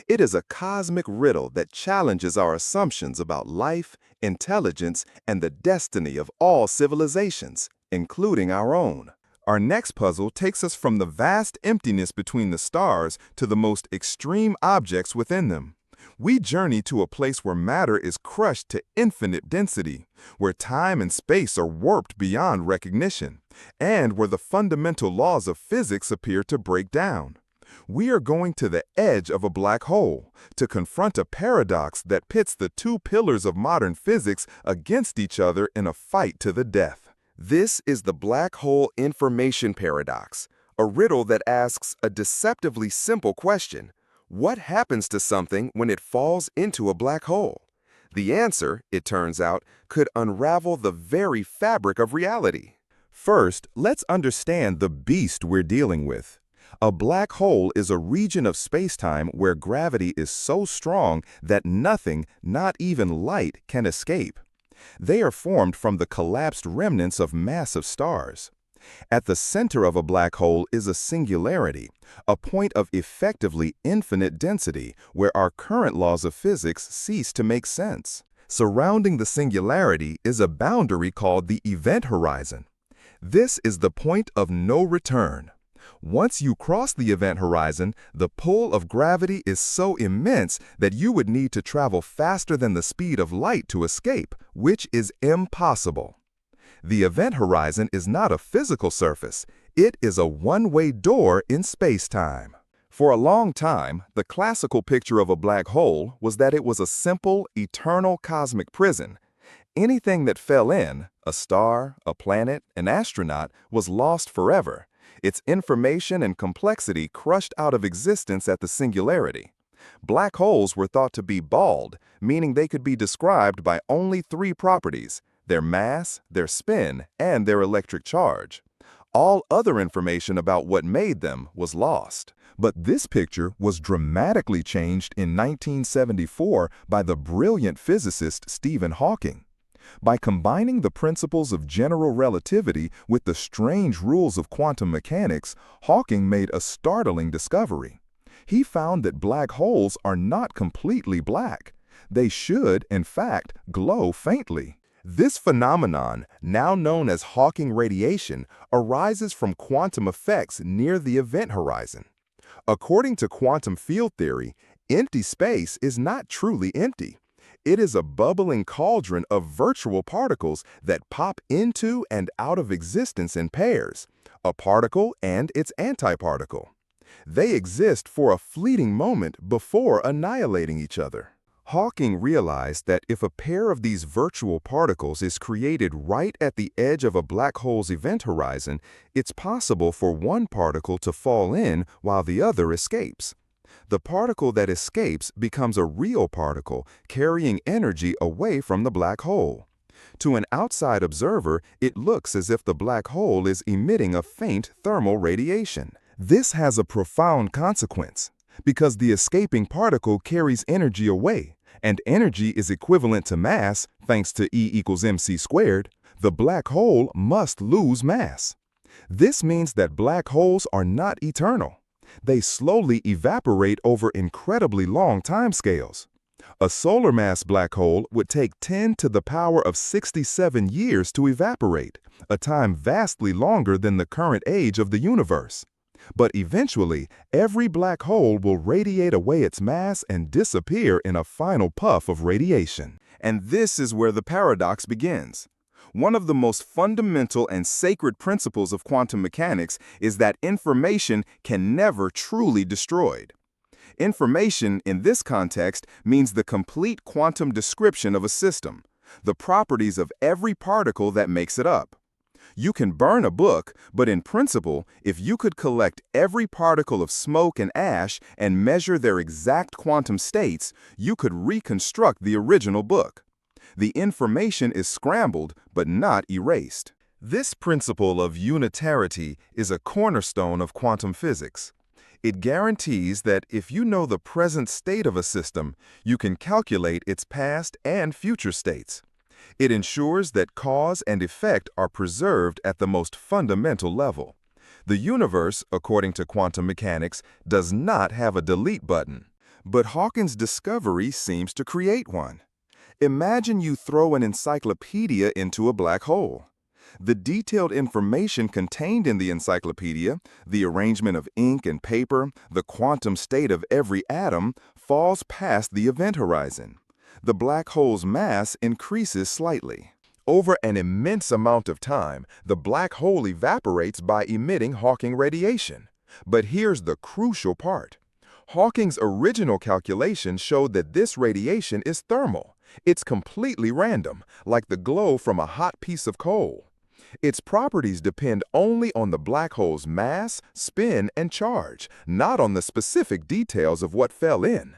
It is a cosmic riddle that challenges our assumptions about life, intelligence, and the destiny of all civilizations, including our own. Our next puzzle takes us from the vast emptiness between the stars to the most extreme objects within them. We journey to a place where matter is crushed to infinite density, where time and space are warped beyond recognition, and where the fundamental laws of physics appear to break down. We are going to the edge of a black hole to confront a paradox that pits the two pillars of modern physics against each other in a fight to the death. This is the black hole information paradox, a riddle that asks a deceptively simple question. What happens to something when it falls into a black hole? The answer, it turns out, could unravel the very fabric of reality. First, let's understand the beast we're dealing with. A black hole is a region of spacetime where gravity is so strong that nothing, not even light, can escape. They are formed from the collapsed remnants of massive stars. At the center of a black hole is a singularity, a point of effectively infinite density where our current laws of physics cease to make sense. Surrounding the singularity is a boundary called the event horizon. This is the point of no return. Once you cross the event horizon, the pull of gravity is so immense that you would need to travel faster than the speed of light to escape, which is impossible. The event horizon is not a physical surface. It is a one-way door in space-time. For a long time, the classical picture of a black hole was that it was a simple, eternal cosmic prison. Anything that fell in, a star, a planet, an astronaut, was lost forever. Its information and complexity crushed out of existence at the singularity. Black holes were thought to be bald, meaning they could be described by only 3 properties: their mass, their spin, and their electric charge. All other information about what made them was lost. But this picture was dramatically changed in 1974 by the brilliant physicist Stephen Hawking. By combining the principles of general relativity with the strange rules of quantum mechanics, Hawking made a startling discovery. He found that black holes are not completely black. They should, in fact, glow faintly. This phenomenon, now known as Hawking radiation, arises from quantum effects near the event horizon. According to quantum field theory, empty space is not truly empty. It is a bubbling cauldron of virtual particles that pop into and out of existence in pairs, a particle and its antiparticle. They exist for a fleeting moment before annihilating each other. Hawking realized that if a pair of these virtual particles is created right at the edge of a black hole's event horizon, it's possible for one particle to fall in while the other escapes. The particle that escapes becomes a real particle, carrying energy away from the black hole. To an outside observer, it looks as if the black hole is emitting a faint thermal radiation. This has a profound consequence, because the escaping particle carries energy away, and energy is equivalent to mass thanks to E=mc². The black hole must lose mass. This means that black holes are not eternal. They slowly evaporate over incredibly long timescales. A solar mass black hole would take 10 to the power of 67 years to evaporate, a time vastly longer than the current age of the universe. But eventually, every black hole will radiate away its mass and disappear in a final puff of radiation. And this is where the paradox begins. One of the most fundamental and sacred principles of quantum mechanics is that information can never truly be destroyed. Information, in this context, means the complete quantum description of a system, the properties of every particle that makes it up. You can burn a book, but in principle, if you could collect every particle of smoke and ash and measure their exact quantum states, you could reconstruct the original book. The information is scrambled, but not erased. This principle of unitarity is a cornerstone of quantum physics. It guarantees that if you know the present state of a system, you can calculate its past and future states. It ensures that cause and effect are preserved at the most fundamental level. The universe, according to quantum mechanics, does not have a delete button. But Hawking's discovery seems to create one. Imagine you throw an encyclopedia into a black hole. The detailed information contained in the encyclopedia, the arrangement of ink and paper, the quantum state of every atom, falls past the event horizon. The black hole's mass increases slightly. Over an immense amount of time, the black hole evaporates by emitting Hawking radiation. But here's the crucial part. Hawking's original calculation showed that this radiation is thermal. It's completely random, like the glow from a hot piece of coal. Its properties depend only on the black hole's mass, spin, and charge, not on the specific details of what fell in.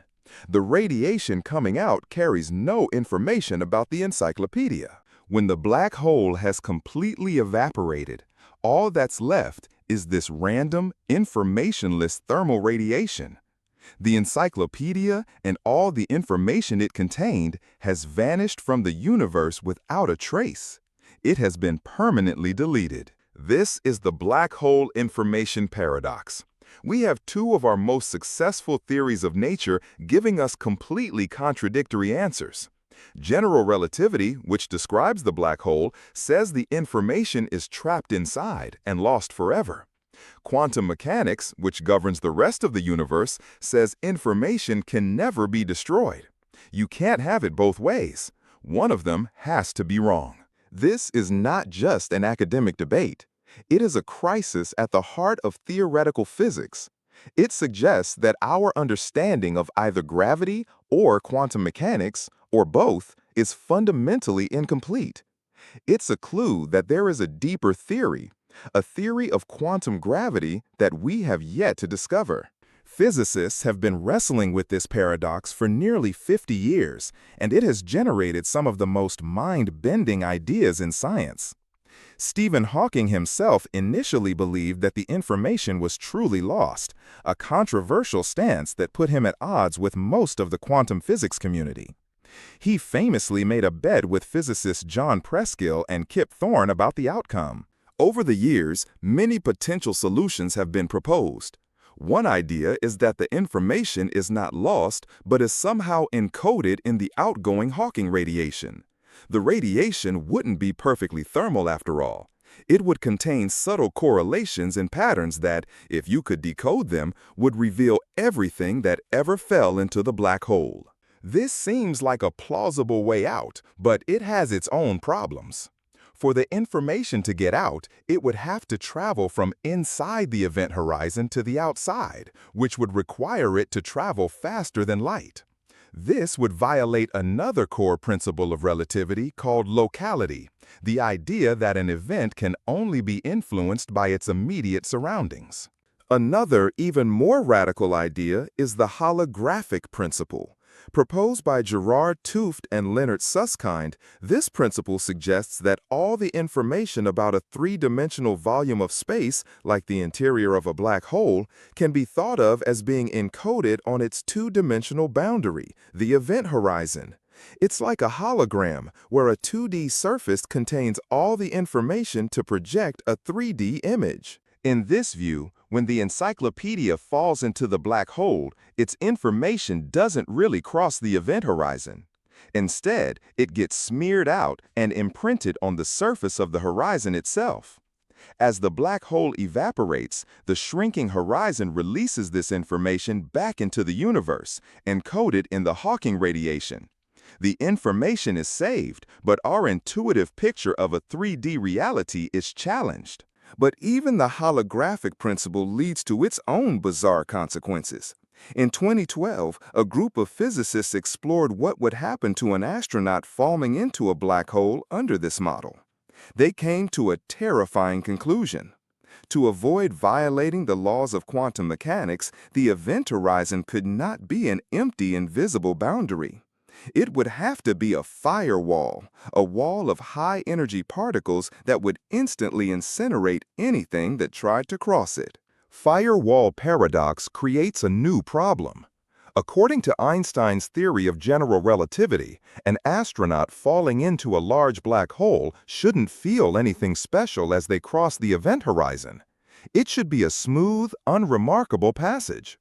The radiation coming out carries no information about the encyclopedia. When the black hole has completely evaporated, all that's left is this random, informationless thermal radiation. The encyclopedia and all the information it contained has vanished from the universe without a trace. It has been permanently deleted. This is the black hole information paradox. We have two of our most successful theories of nature giving us completely contradictory answers. General relativity, which describes the black hole, says the information is trapped inside and lost forever. Quantum mechanics, which governs the rest of the universe, says information can never be destroyed. You can't have it both ways. One of them has to be wrong. This is not just an academic debate. It is a crisis at the heart of theoretical physics. It suggests that our understanding of either gravity or quantum mechanics, or both, is fundamentally incomplete. It's a clue that there is a deeper theory, a theory of quantum gravity that we have yet to discover. Physicists have been wrestling with this paradox for nearly 50 years, and it has generated some of the most mind-bending ideas in science. Stephen Hawking himself initially believed that the information was truly lost, a controversial stance that put him at odds with most of the quantum physics community. He famously made a bet with physicists John Preskill and Kip Thorne about the outcome. Over the years, many potential solutions have been proposed. One idea is that the information is not lost, but is somehow encoded in the outgoing Hawking radiation. The radiation wouldn't be perfectly thermal after all. It would contain subtle correlations and patterns that, if you could decode them, would reveal everything that ever fell into the black hole. This seems like a plausible way out, but it has its own problems. For the information to get out, it would have to travel from inside the event horizon to the outside, which would require it to travel faster than light. This would violate another core principle of relativity called locality, the idea that an event can only be influenced by its immediate surroundings. Another, even more radical idea is the holographic principle, Proposed by Gerard Tooft and Leonard Susskind, this principle suggests that all the information about a three-dimensional volume of space, like the interior of a black hole, can be thought of as being encoded on its two-dimensional boundary, the event horizon. It's like a hologram, where a 2D surface contains all the information to project a 3D image. In this view, when the encyclopedia falls into the black hole, its information doesn't really cross the event horizon. Instead, it gets smeared out and imprinted on the surface of the horizon itself. As the black hole evaporates, the shrinking horizon releases this information back into the universe, encoded in the Hawking radiation. The information is saved, but our intuitive picture of a 3D reality is challenged. But even the holographic principle leads to its own bizarre consequences. In 2012, a group of physicists explored what would happen to an astronaut falling into a black hole under this model. They came to a terrifying conclusion. To avoid violating the laws of quantum mechanics, the event horizon could not be an empty, invisible boundary. It would have to be a firewall, a wall of high-energy particles that would instantly incinerate anything that tried to cross it. Firewall paradox creates a new problem. According to Einstein's theory of general relativity, an astronaut falling into a large black hole shouldn't feel anything special as they cross the event horizon. It should be a smooth, unremarkable passage.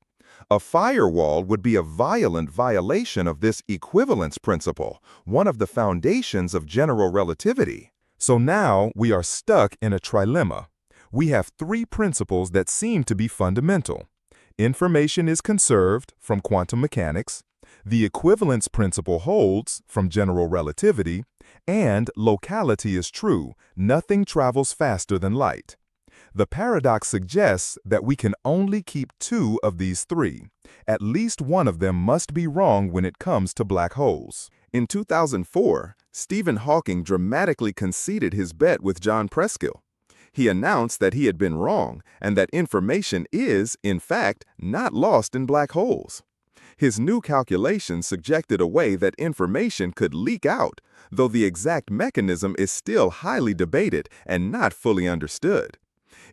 A firewall would be a violent violation of this equivalence principle, one of the foundations of general relativity. So now we are stuck in a trilemma. We have three principles that seem to be fundamental. Information is conserved from quantum mechanics, the equivalence principle holds from general relativity, and locality is true, nothing travels faster than light. The paradox suggests that we can only keep two of these three. At least one of them must be wrong when it comes to black holes. In 2004, Stephen Hawking dramatically conceded his bet with John Preskill. He announced that he had been wrong and that information is, in fact, not lost in black holes. His new calculations suggested a way that information could leak out, though the exact mechanism is still highly debated and not fully understood.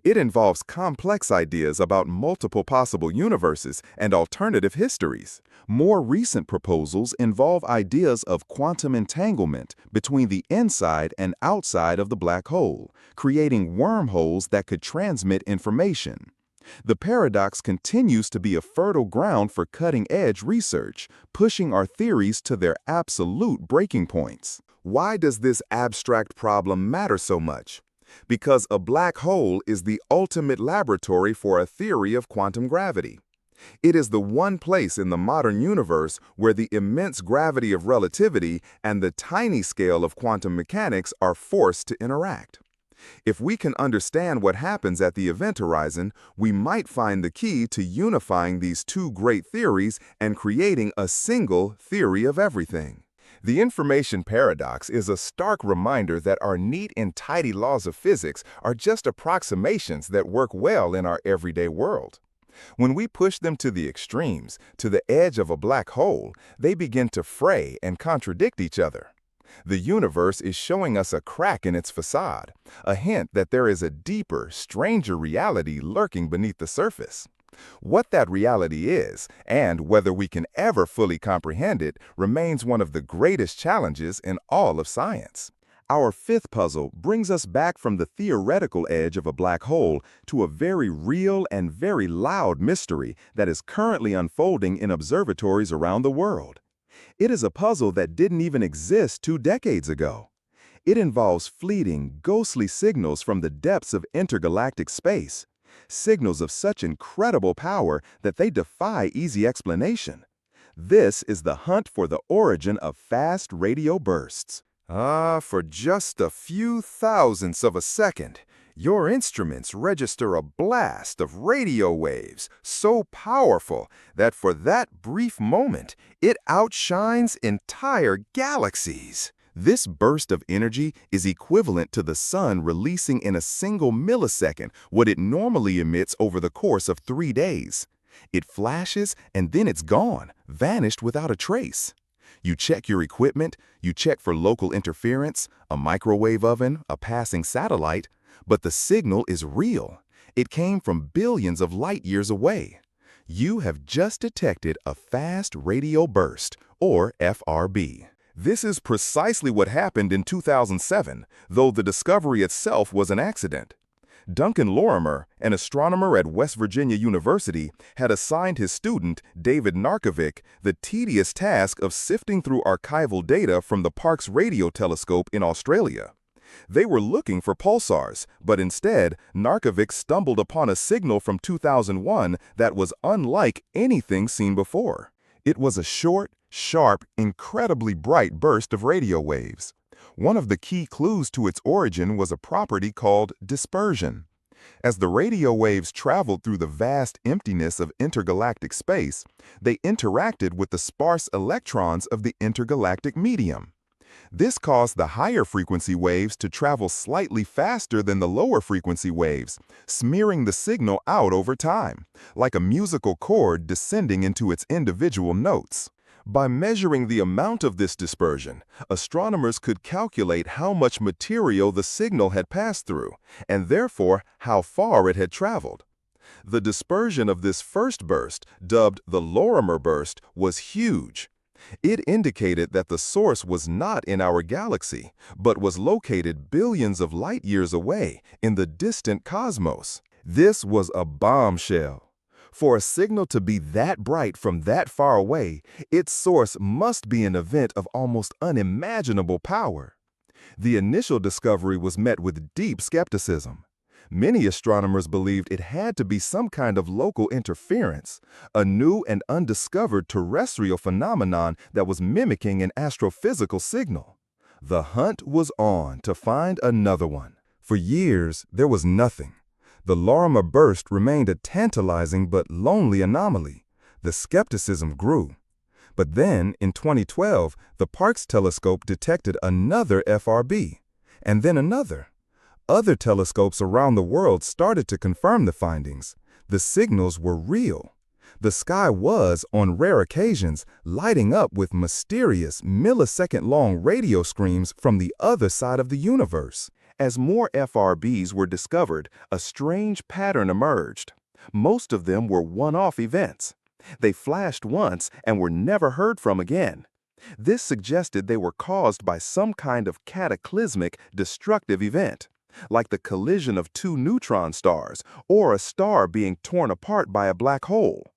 It involves complex ideas about multiple possible universes and alternative histories. More recent proposals involve ideas of quantum entanglement between the inside and outside of the black hole, creating wormholes that could transmit information. The paradox continues to be a fertile ground for cutting-edge research, pushing our theories to their absolute breaking points. Why does this abstract problem matter so much? Because a black hole is the ultimate laboratory for a theory of quantum gravity. It is the one place in the modern universe where the immense gravity of relativity and the tiny scale of quantum mechanics are forced to interact. If we can understand what happens at the event horizon, we might find the key to unifying these two great theories and creating a single theory of everything. The information paradox is a stark reminder that our neat and tidy laws of physics are just approximations that work well in our everyday world. When we push them to the extremes, to the edge of a black hole, they begin to fray and contradict each other. The universe is showing us a crack in its facade, a hint that there is a deeper, stranger reality lurking beneath the surface. What that reality is, and whether we can ever fully comprehend it, remains one of the greatest challenges in all of science. Our fifth puzzle brings us back from the theoretical edge of a black hole to a very real and very loud mystery that is currently unfolding in observatories around the world. It is a puzzle that didn't even exist 2 decades ago. It involves fleeting, ghostly signals from the depths of intergalactic space. Signals of such incredible power that they defy easy explanation. This is the hunt for the origin of fast radio bursts. For just a few thousandths of a second, your instruments register a blast of radio waves so powerful that for that brief moment, it outshines entire galaxies. This burst of energy is equivalent to the sun releasing in a single millisecond what it normally emits over the course of 3 days. It flashes and then it's gone, vanished without a trace. You check your equipment, you check for local interference, a microwave oven, a passing satellite, but the signal is real. It came from billions of light years away. You have just detected a fast radio burst, or FRB. This is precisely what happened in 2007, though the discovery itself was an accident. Duncan Lorimer, an astronomer at West Virginia University, had assigned his student, David Narkovic, the tedious task of sifting through archival data from the Parkes Radio Telescope in Australia. They were looking for pulsars, but instead, Narkovic stumbled upon a signal from 2001 that was unlike anything seen before. It was a short, sharp, incredibly bright burst of radio waves. One of the key clues to its origin was a property called dispersion. As the radio waves traveled through the vast emptiness of intergalactic space, they interacted with the sparse electrons of the intergalactic medium. This caused the higher frequency waves to travel slightly faster than the lower frequency waves, smearing the signal out over time, like a musical chord descending into its individual notes. By measuring the amount of this dispersion, astronomers could calculate how much material the signal had passed through, and therefore how far it had traveled. The dispersion of this first burst, dubbed the Lorimer burst, was huge. It indicated that the source was not in our galaxy, but was located billions of light years away in the distant cosmos. This was a bombshell. For a signal to be that bright from that far away, its source must be an event of almost unimaginable power. The initial discovery was met with deep skepticism. Many astronomers believed it had to be some kind of local interference, a new and undiscovered terrestrial phenomenon that was mimicking an astrophysical signal. The hunt was on to find another one. For years, there was nothing. The Lorimer burst remained a tantalizing but lonely anomaly. The skepticism grew. But then, in 2012, the Parkes telescope detected another FRB, and then another. Other telescopes around the world started to confirm the findings. The signals were real. The sky was, on rare occasions, lighting up with mysterious, millisecond-long radio screams from the other side of the universe. As more FRBs were discovered, a strange pattern emerged. Most of them were one-off events. They flashed once and were never heard from again. This suggested they were caused by some kind of cataclysmic, destructive event, like the collision of two neutron stars or a star being torn apart by a black hole.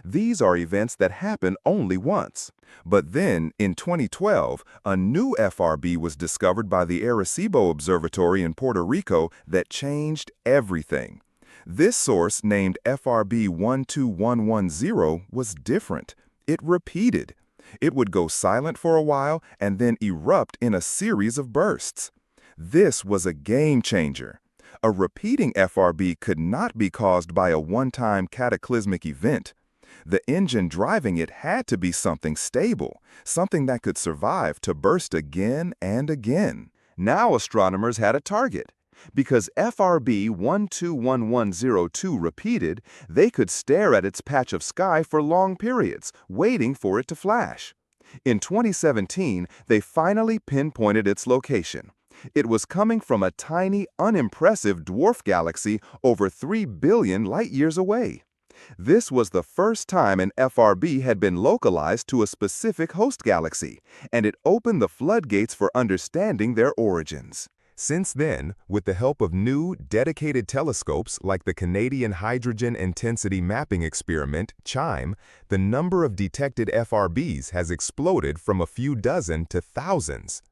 These are events that happen only once. But then, in 2012, a new FRB was discovered by the Arecibo Observatory in Puerto Rico that changed everything. This source, named FRB 12110, was different. It repeated. It would go silent for a while and then erupt in a series of bursts. This was a game changer. A repeating FRB could not be caused by a one-time cataclysmic event. The engine driving it had to be something stable, something that could survive to burst again and again. Now astronomers had a target. Because FRB 121102 repeated, they could stare at its patch of sky for long periods, waiting for it to flash. In 2017, they finally pinpointed its location. It was coming from a tiny, unimpressive dwarf galaxy over 3 billion light-years away. This was the first time an FRB had been localized to a specific host galaxy, and it opened the floodgates for understanding their origins. Since then, with the help of new, dedicated telescopes like the Canadian Hydrogen Intensity Mapping Experiment, CHIME, the number of detected FRBs has exploded from a few dozen to thousands.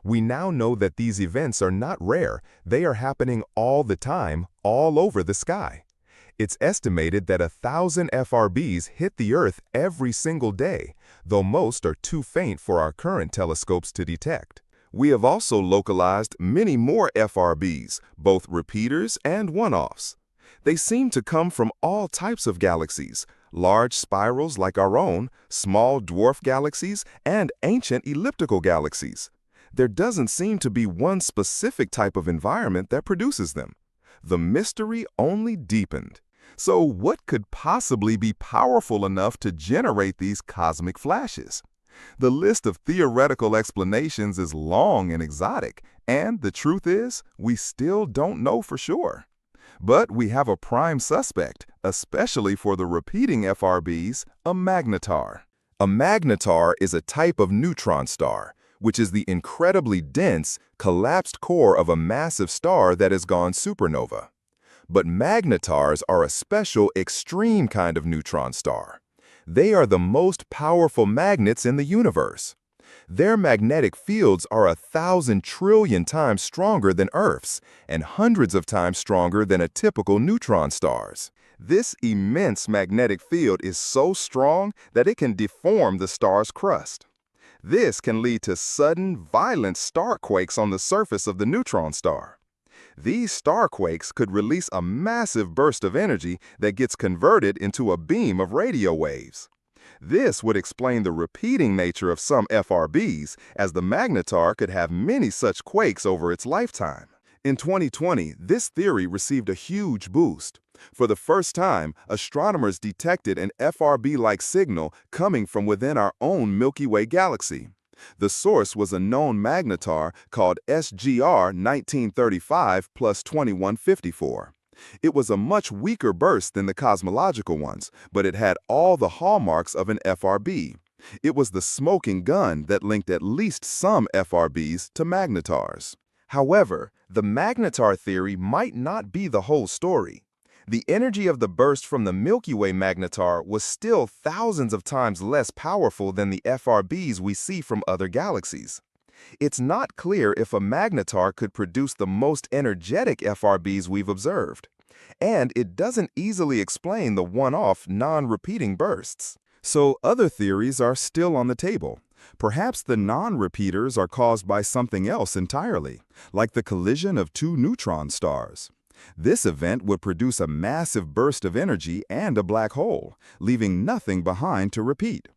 We now know that these events are not rare, they are happening all the time, all over the sky. It's estimated that 1,000 FRBs hit the Earth every single day, though most are too faint for our current telescopes to detect. We have also localized many more FRBs, both repeaters and one-offs. They seem to come from all types of galaxies, large spirals like our own, small dwarf galaxies, and ancient elliptical galaxies. There doesn't seem to be one specific type of environment that produces them. The mystery only deepened. So what could possibly be powerful enough to generate these cosmic flashes? The list of theoretical explanations is long and exotic, and the truth is, we still don't know for sure. But we have a prime suspect, especially for the repeating FRBs, a magnetar. A magnetar is a type of neutron star, which is the incredibly dense, collapsed core of a massive star that has gone supernova. But magnetars are a special, extreme kind of neutron star. They are the most powerful magnets in the universe. Their magnetic fields are 1,000 trillion times stronger than Earth's and hundreds of times stronger than a typical neutron star's. This immense magnetic field is so strong that it can deform the star's crust. This can lead to sudden, violent starquakes on the surface of the neutron star. These starquakes could release a massive burst of energy that gets converted into a beam of radio waves. This would explain the repeating nature of some FRBs, as the magnetar could have many such quakes over its lifetime. In 2020, this theory received a huge boost. For the first time, astronomers detected an FRB-like signal coming from within our own Milky Way galaxy. The source was a known magnetar called SGR 1935 plus 2154. It was a much weaker burst than the cosmological ones, but it had all the hallmarks of an FRB. It was the smoking gun that linked at least some FRBs to magnetars. However, the magnetar theory might not be the whole story. The energy of the burst from the Milky Way magnetar was still thousands of times less powerful than the FRBs we see from other galaxies. It's not clear if a magnetar could produce the most energetic FRBs we've observed. And it doesn't easily explain the one-off, non-repeating bursts. So other theories are still on the table. Perhaps the non-repeaters are caused by something else entirely, like the collision of two neutron stars. This event would produce a massive burst of energy and a black hole, leaving nothing behind to repeat.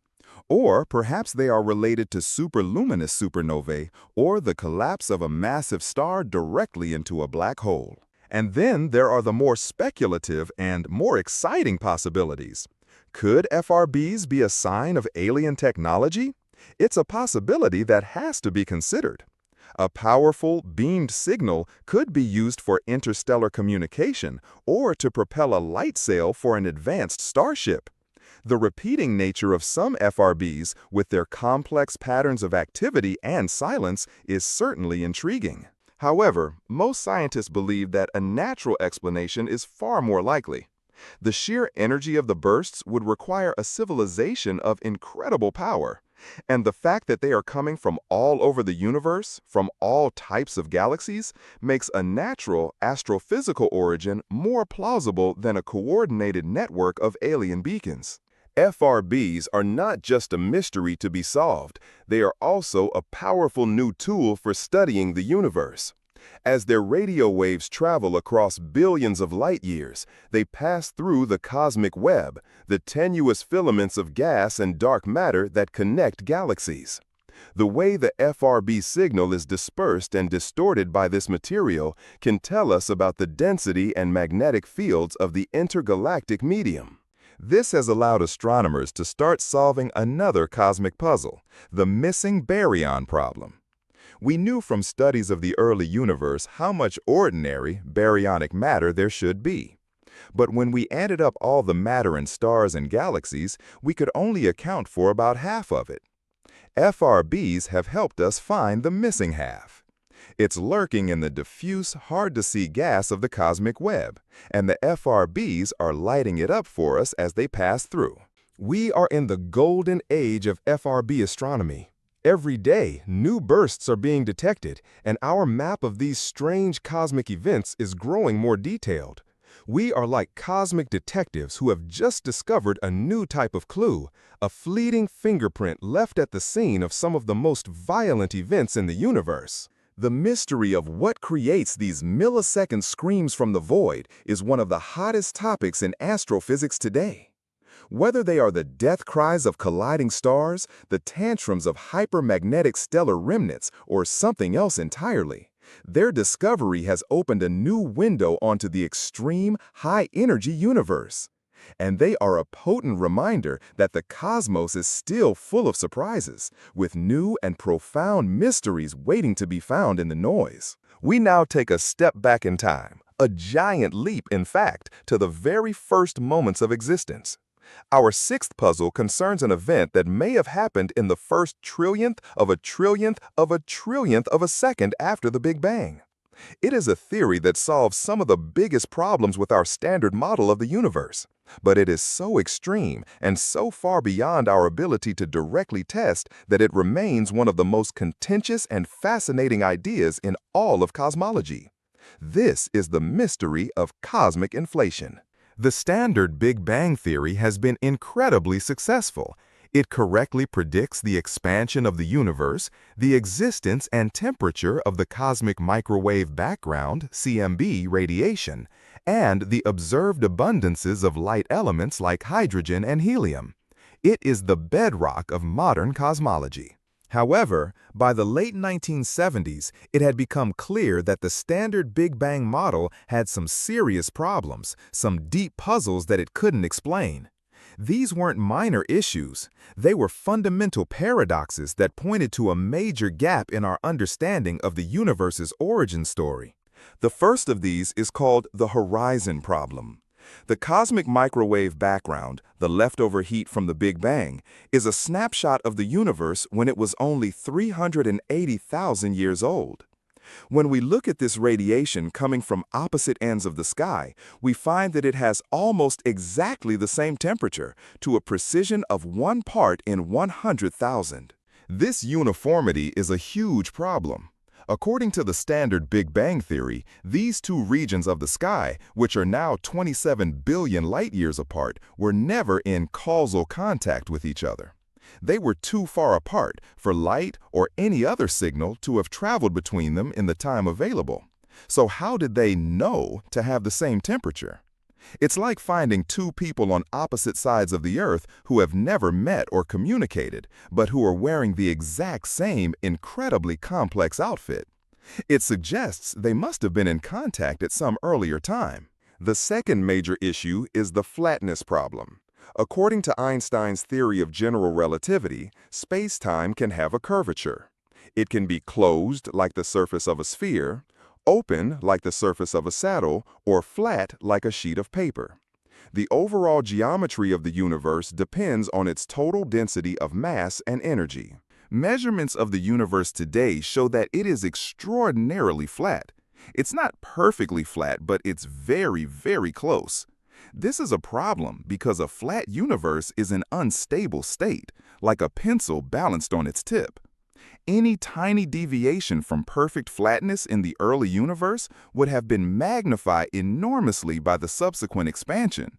Or perhaps they are related to superluminous supernovae or the collapse of a massive star directly into a black hole. And then there are the more speculative and more exciting possibilities. Could FRBs be a sign of alien technology? It's a possibility that has to be considered. A powerful, beamed signal could be used for interstellar communication or to propel a light sail for an advanced starship. The repeating nature of some FRBs, with their complex patterns of activity and silence, is certainly intriguing. However, most scientists believe that a natural explanation is far more likely. The sheer energy of the bursts would require a civilization of incredible power. And the fact that they are coming from all over the universe, from all types of galaxies, makes a natural astrophysical origin more plausible than a coordinated network of alien beacons. FRBs are not just a mystery to be solved, they are also a powerful new tool for studying the universe. As their radio waves travel across billions of light years, they pass through the cosmic web, the tenuous filaments of gas and dark matter that connect galaxies. The way the FRB signal is dispersed and distorted by this material can tell us about the density and magnetic fields of the intergalactic medium. This has allowed astronomers to start solving another cosmic puzzle, the missing baryon problem. We knew from studies of the early universe how much ordinary, baryonic matter there should be. But when we added up all the matter in stars and galaxies, we could only account for about half of it. FRBs have helped us find the missing half. It's lurking in the diffuse, hard-to-see gas of the cosmic web, and the FRBs are lighting it up for us as they pass through. We are in the golden age of FRB astronomy. Every day, new bursts are being detected, and our map of these strange cosmic events is growing more detailed. We are like cosmic detectives who have just discovered a new type of clue, a fleeting fingerprint left at the scene of some of the most violent events in the universe. The mystery of what creates these millisecond screams from the void is one of the hottest topics in astrophysics today. Whether they are the death cries of colliding stars, the tantrums of hypermagnetic stellar remnants, or something else entirely, Their discovery has opened a new window onto the extreme, high-energy universe. And they are a potent reminder that the cosmos is still full of surprises, with new and profound mysteries waiting to be found in the noise. We now take a step back in time, a giant leap, in fact, to the very first moments of existence. Our sixth puzzle concerns an event that may have happened in the first trillionth of a trillionth of a trillionth of a second after the Big Bang. It is a theory that solves some of the biggest problems with our standard model of the universe. But it is so extreme and so far beyond our ability to directly test that it remains one of the most contentious and fascinating ideas in all of cosmology. This is the mystery of cosmic inflation. The standard Big Bang theory has been incredibly successful. It correctly predicts the expansion of the universe, the existence and temperature of the cosmic microwave background (CMB) radiation, and the observed abundances of light elements like hydrogen and helium. It is the bedrock of modern cosmology. However, by the late 1970s, it had become clear that the standard Big Bang model had some serious problems, some deep puzzles that it couldn't explain. These weren't minor issues. They were fundamental paradoxes that pointed to a major gap in our understanding of the universe's origin story. The first of these is called the horizon problem. The cosmic microwave background, the leftover heat from the Big Bang, is a snapshot of the universe when it was only 380,000 years old. When we look at this radiation coming from opposite ends of the sky, we find that it has almost exactly the same temperature, to a precision of 1 part in 100,000. This uniformity is a huge problem. According to the standard Big Bang theory, these two regions of the sky, which are now 27 billion light-years apart, were never in causal contact with each other. They were too far apart for light or any other signal to have traveled between them in the time available. So how did they know to have the same temperature? It's like finding two people on opposite sides of the Earth who have never met or communicated, but who are wearing the exact same incredibly complex outfit. It suggests they must have been in contact at some earlier time. The second major issue is the flatness problem. According to Einstein's theory of general relativity, space-time can have a curvature. It can be closed like the surface of a sphere, open like the surface of a saddle, or flat like a sheet of paper. The overall geometry of the universe depends on its total density of mass and energy. Measurements of the universe today show that it is extraordinarily flat. It's not perfectly flat, but it's very, very close. This is a problem because a flat universe is an unstable state, like a pencil balanced on its tip. Any tiny deviation from perfect flatness in the early universe would have been magnified enormously by the subsequent expansion.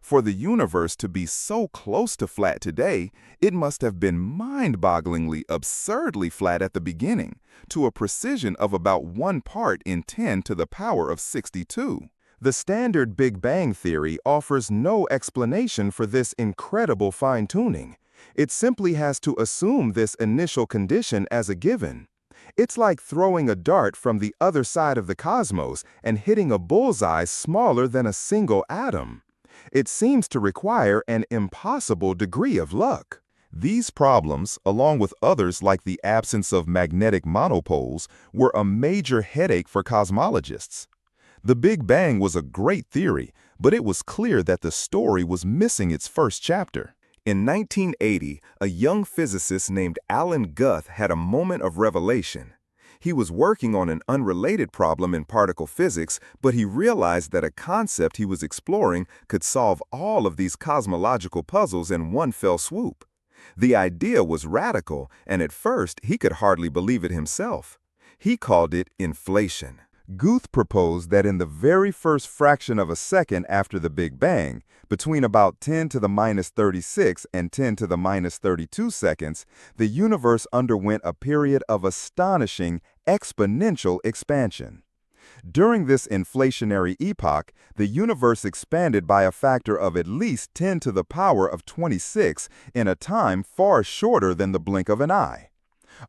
For the universe to be so close to flat today, it must have been mind-bogglingly absurdly flat at the beginning, to a precision of about 1 part in 10 to the power of 62. The standard Big Bang theory offers no explanation for this incredible fine-tuning. It simply has to assume this initial condition as a given. It's like throwing a dart from the other side of the cosmos and hitting a bullseye smaller than a single atom. It seems to require an impossible degree of luck. These problems, along with others like the absence of magnetic monopoles, were a major headache for cosmologists. The Big Bang was a great theory, but it was clear that the story was missing its first chapter. In 1980, a young physicist named Alan Guth had a moment of revelation. He was working on an unrelated problem in particle physics, but he realized that a concept he was exploring could solve all of these cosmological puzzles in one fell swoop. The idea was radical, and at first he could hardly believe it himself. He called it inflation. Guth proposed that in the very first fraction of a second after the Big Bang, between about 10 to the minus 36 and 10 to the minus 32 seconds, the universe underwent a period of astonishing, exponential expansion. During this inflationary epoch, the universe expanded by a factor of at least 10 to the power of 26 in a time far shorter than the blink of an eye.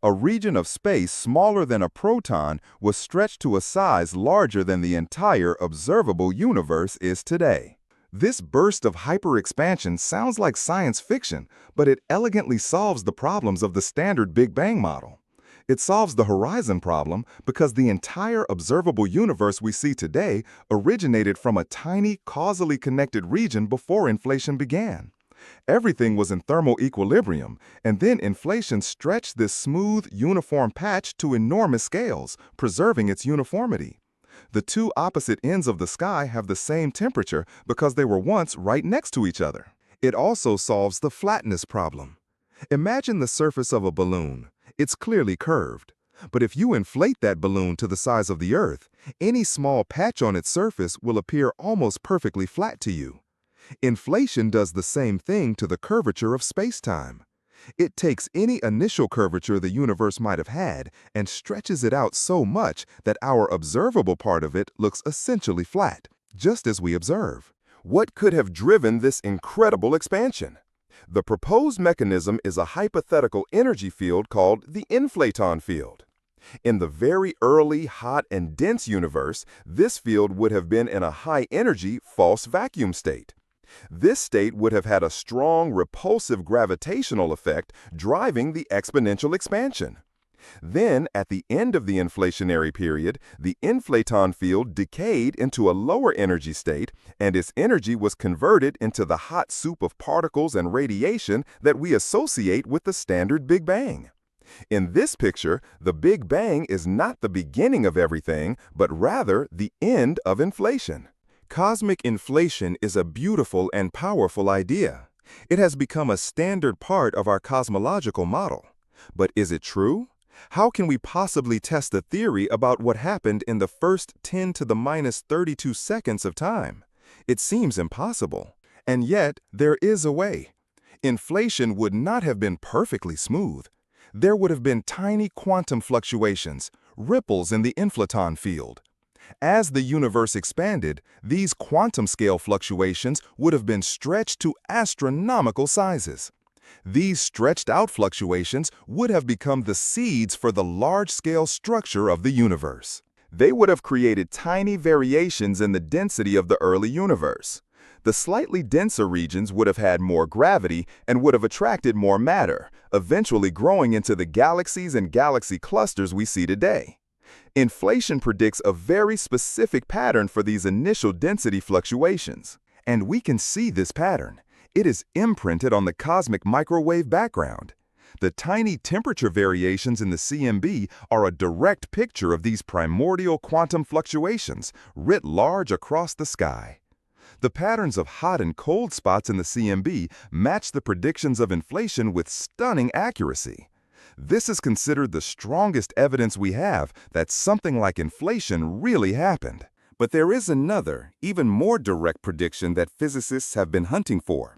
A region of space smaller than a proton was stretched to a size larger than the entire observable universe is today. This burst of hyperexpansion sounds like science fiction, but it elegantly solves the problems of the standard Big Bang model. It solves the horizon problem because the entire observable universe we see today originated from a tiny, causally connected region before inflation began. Everything was in thermal equilibrium, and then inflation stretched this smooth, uniform patch to enormous scales, preserving its uniformity. The two opposite ends of the sky have the same temperature because they were once right next to each other. It also solves the flatness problem. Imagine the surface of a balloon. It's clearly curved. But if you inflate that balloon to the size of the Earth, any small patch on its surface will appear almost perfectly flat to you. Inflation does the same thing to the curvature of space-time. It takes any initial curvature the universe might have had and stretches it out so much that our observable part of it looks essentially flat, just as we observe. What could have driven this incredible expansion? The proposed mechanism is a hypothetical energy field called the inflaton field. In the very early, hot, and dense universe, this field would have been in a high-energy, false vacuum state. This state would have had a strong, repulsive gravitational effect driving the exponential expansion. Then, at the end of the inflationary period, the inflaton field decayed into a lower energy state, and its energy was converted into the hot soup of particles and radiation that we associate with the standard Big Bang. In this picture, the Big Bang is not the beginning of everything, but rather the end of inflation. Cosmic inflation is a beautiful and powerful idea. It has become a standard part of our cosmological model. But is it true? How can we possibly test a theory about what happened in the first 10 to the minus 32 seconds of time? It seems impossible. And yet, there is a way. Inflation would not have been perfectly smooth. There would have been tiny quantum fluctuations, ripples in the inflaton field. As the universe expanded, these quantum scale fluctuations would have been stretched to astronomical sizes. These stretched-out fluctuations would have become the seeds for the large-scale structure of the universe. They would have created tiny variations in the density of the early universe. The slightly denser regions would have had more gravity and would have attracted more matter, eventually growing into the galaxies and galaxy clusters we see today. Inflation predicts a very specific pattern for these initial density fluctuations. And we can see this pattern. It is imprinted on the cosmic microwave background. The tiny temperature variations in the CMB are a direct picture of these primordial quantum fluctuations writ large across the sky. The patterns of hot and cold spots in the CMB match the predictions of inflation with stunning accuracy. This is considered the strongest evidence we have that something like inflation really happened. But there is another, even more direct prediction that physicists have been hunting for.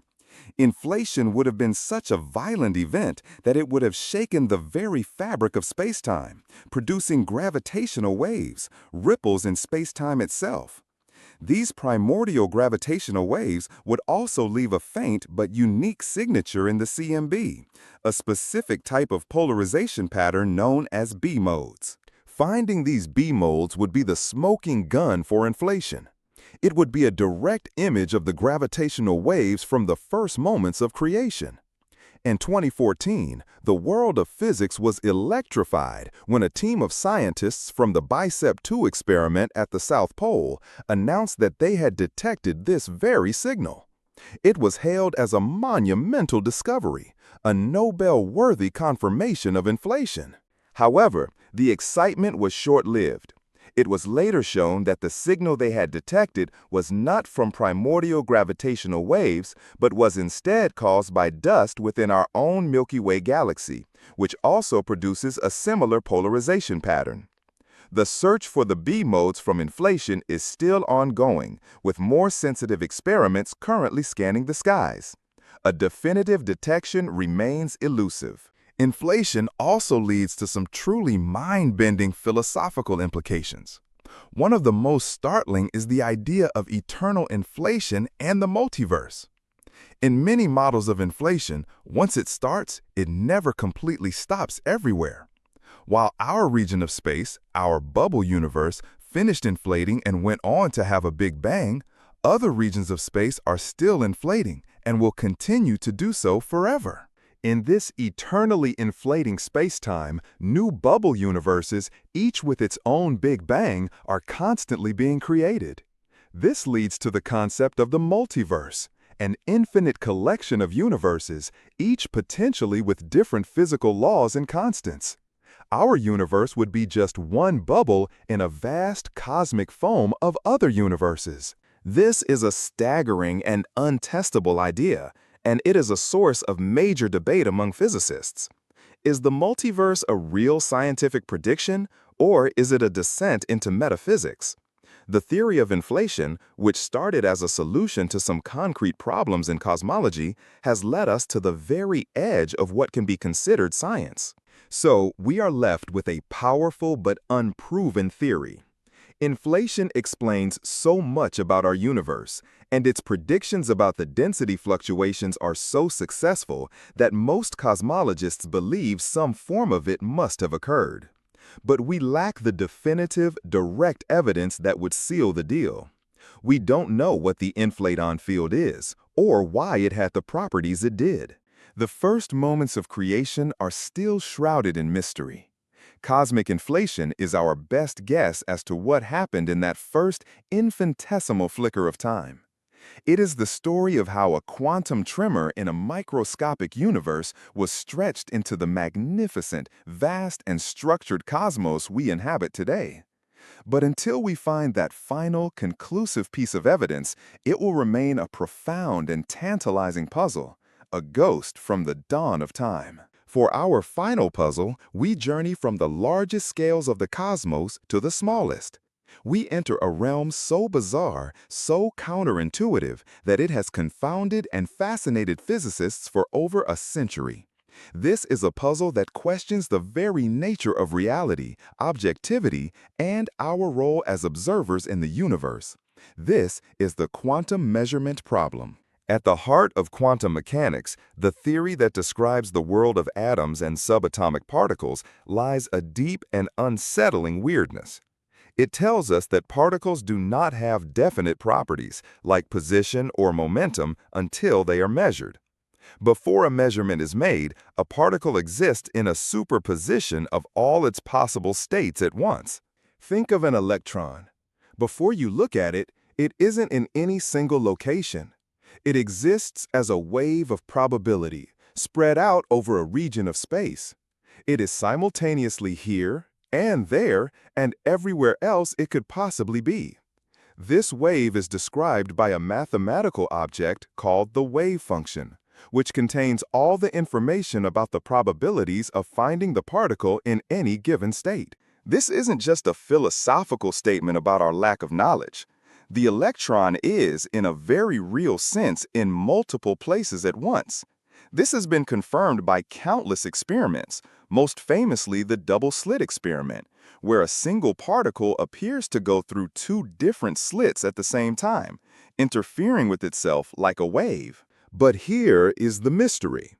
Inflation would have been such a violent event that it would have shaken the very fabric of spacetime, producing gravitational waves, ripples in spacetime itself. These primordial gravitational waves would also leave a faint but unique signature in the CMB, a specific type of polarization pattern known as B-modes. Finding these B-modes would be the smoking gun for inflation. It would be a direct image of the gravitational waves from the first moments of creation. In 2014, the world of physics was electrified when a team of scientists from the BICEP 2 experiment at the South Pole announced that they had detected this very signal. It was hailed as a monumental discovery, a Nobel-worthy confirmation of inflation. However, the excitement was short-lived. It was later shown that the signal they had detected was not from primordial gravitational waves, but was instead caused by dust within our own Milky Way galaxy, which also produces a similar polarization pattern. The search for the B-modes from inflation is still ongoing, with more sensitive experiments currently scanning the skies. A definitive detection remains elusive. Inflation also leads to some truly mind-bending philosophical implications. One of the most startling is the idea of eternal inflation and the multiverse. In many models of inflation, once it starts, it never completely stops everywhere. While our region of space, our bubble universe, finished inflating and went on to have a Big Bang, other regions of space are still inflating and will continue to do so forever. In this eternally inflating space-time, new bubble universes, each with its own Big Bang, are constantly being created. This leads to the concept of the multiverse, an infinite collection of universes, each potentially with different physical laws and constants. Our universe would be just one bubble in a vast cosmic foam of other universes. This is a staggering and untestable idea, and it is a source of major debate among physicists. Is the multiverse a real scientific prediction, or is it a descent into metaphysics? The theory of inflation, which started as a solution to some concrete problems in cosmology, has led us to the very edge of what can be considered science. So, we are left with a powerful but unproven theory. Inflation explains so much about our universe, and its predictions about the density fluctuations are so successful that most cosmologists believe some form of it must have occurred. But we lack the definitive, direct evidence that would seal the deal. We don't know what the inflaton field is, or why it had the properties it did. The first moments of creation are still shrouded in mystery. Cosmic inflation is our best guess as to what happened in that first infinitesimal flicker of time. It is the story of how a quantum tremor in a microscopic universe was stretched into the magnificent, vast, and structured cosmos we inhabit today. But until we find that final, conclusive piece of evidence, it will remain a profound and tantalizing puzzle, a ghost from the dawn of time. For our final puzzle, we journey from the largest scales of the cosmos to the smallest. We enter a realm so bizarre, so counterintuitive, that it has confounded and fascinated physicists for over a century. This is a puzzle that questions the very nature of reality, objectivity, and our role as observers in the universe. This is the quantum measurement problem. At the heart of quantum mechanics, the theory that describes the world of atoms and subatomic particles, lies a deep and unsettling weirdness. It tells us that particles do not have definite properties, like position or momentum, until they are measured. Before a measurement is made, a particle exists in a superposition of all its possible states at once. Think of an electron. Before you look at it, it isn't in any single location. It exists as a wave of probability, spread out over a region of space. It is simultaneously here and there and everywhere else it could possibly be. This wave is described by a mathematical object called the wave function, which contains all the information about the probabilities of finding the particle in any given state. This isn't just a philosophical statement about our lack of knowledge. The electron is, in a very real sense, in multiple places at once. This has been confirmed by countless experiments, most famously the double-slit experiment, where a single particle appears to go through two different slits at the same time, interfering with itself like a wave. But here is the mystery.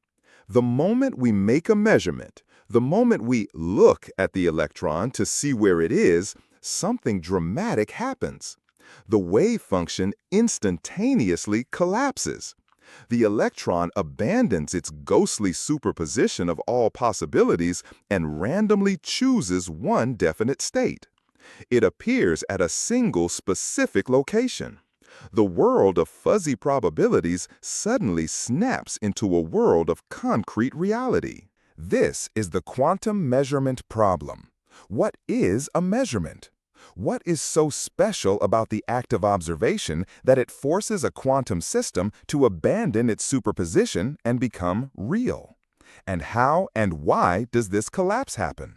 The moment we make a measurement, the moment we look at the electron to see where it is, something dramatic happens. The wave function instantaneously collapses. The electron abandons its ghostly superposition of all possibilities and randomly chooses one definite state. It appears at a single specific location. The world of fuzzy probabilities suddenly snaps into a world of concrete reality. This is the quantum measurement problem. What is a measurement? What is so special about the act of observation that it forces a quantum system to abandon its superposition and become real? And how and why does this collapse happen?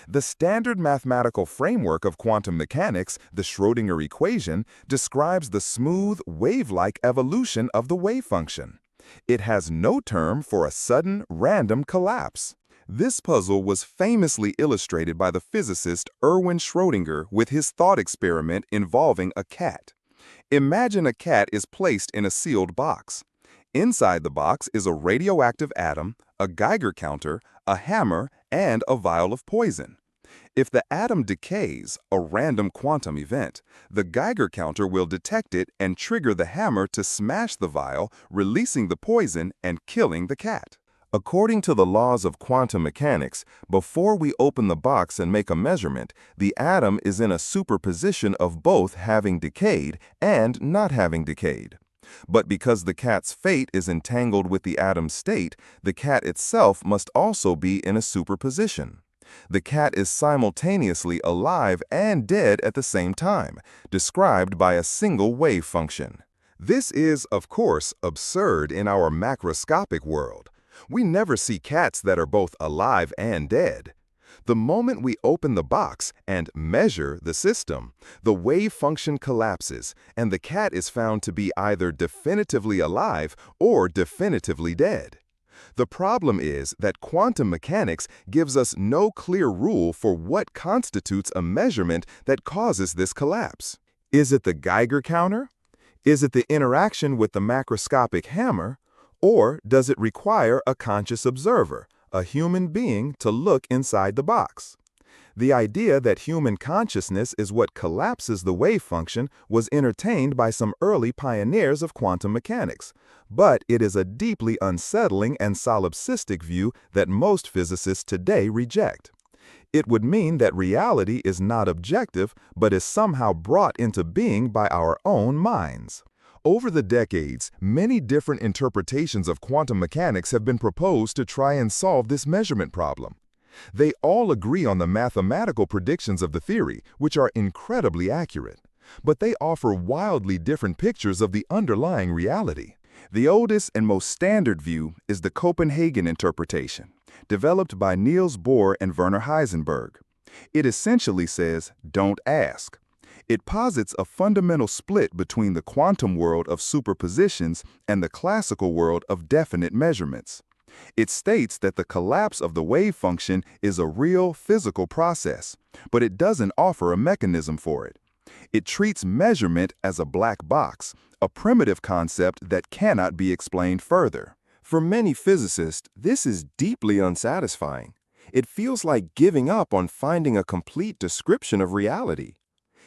The standard mathematical framework of quantum mechanics, the Schrödinger equation, describes the smooth, wave-like evolution of the wave function. It has no term for a sudden, random collapse. This puzzle was famously illustrated by the physicist Erwin Schrödinger with his thought experiment involving a cat. Imagine a cat is placed in a sealed box. Inside the box is a radioactive atom, a Geiger counter, a hammer, and a vial of poison. If the atom decays, a random quantum event, the Geiger counter will detect it and trigger the hammer to smash the vial, releasing the poison and killing the cat. According to the laws of quantum mechanics, before we open the box and make a measurement, the atom is in a superposition of both having decayed and not having decayed. But because the cat's fate is entangled with the atom's state, the cat itself must also be in a superposition. The cat is simultaneously alive and dead at the same time, described by a single wave function. This is, of course, absurd in our macroscopic world. We never see cats that are both alive and dead. The moment we open the box and measure the system, the wave function collapses, and the cat is found to be either definitively alive or definitively dead. The problem is that quantum mechanics gives us no clear rule for what constitutes a measurement that causes this collapse. Is it the Geiger counter? Is it the interaction with the macroscopic hammer? Or does it require a conscious observer, a human being, to look inside the box? The idea that human consciousness is what collapses the wave function was entertained by some early pioneers of quantum mechanics, but it is a deeply unsettling and solipsistic view that most physicists today reject. It would mean that reality is not objective, but is somehow brought into being by our own minds. Over the decades, many different interpretations of quantum mechanics have been proposed to try and solve this measurement problem. They all agree on the mathematical predictions of the theory, which are incredibly accurate, but they offer wildly different pictures of the underlying reality. The oldest and most standard view is the Copenhagen interpretation, developed by Niels Bohr and Werner Heisenberg. It essentially says, "Don't ask." It posits a fundamental split between the quantum world of superpositions and the classical world of definite measurements. It states that the collapse of the wave function is a real physical process, but it doesn't offer a mechanism for it. It treats measurement as a black box, a primitive concept that cannot be explained further. For many physicists, this is deeply unsatisfying. It feels like giving up on finding a complete description of reality.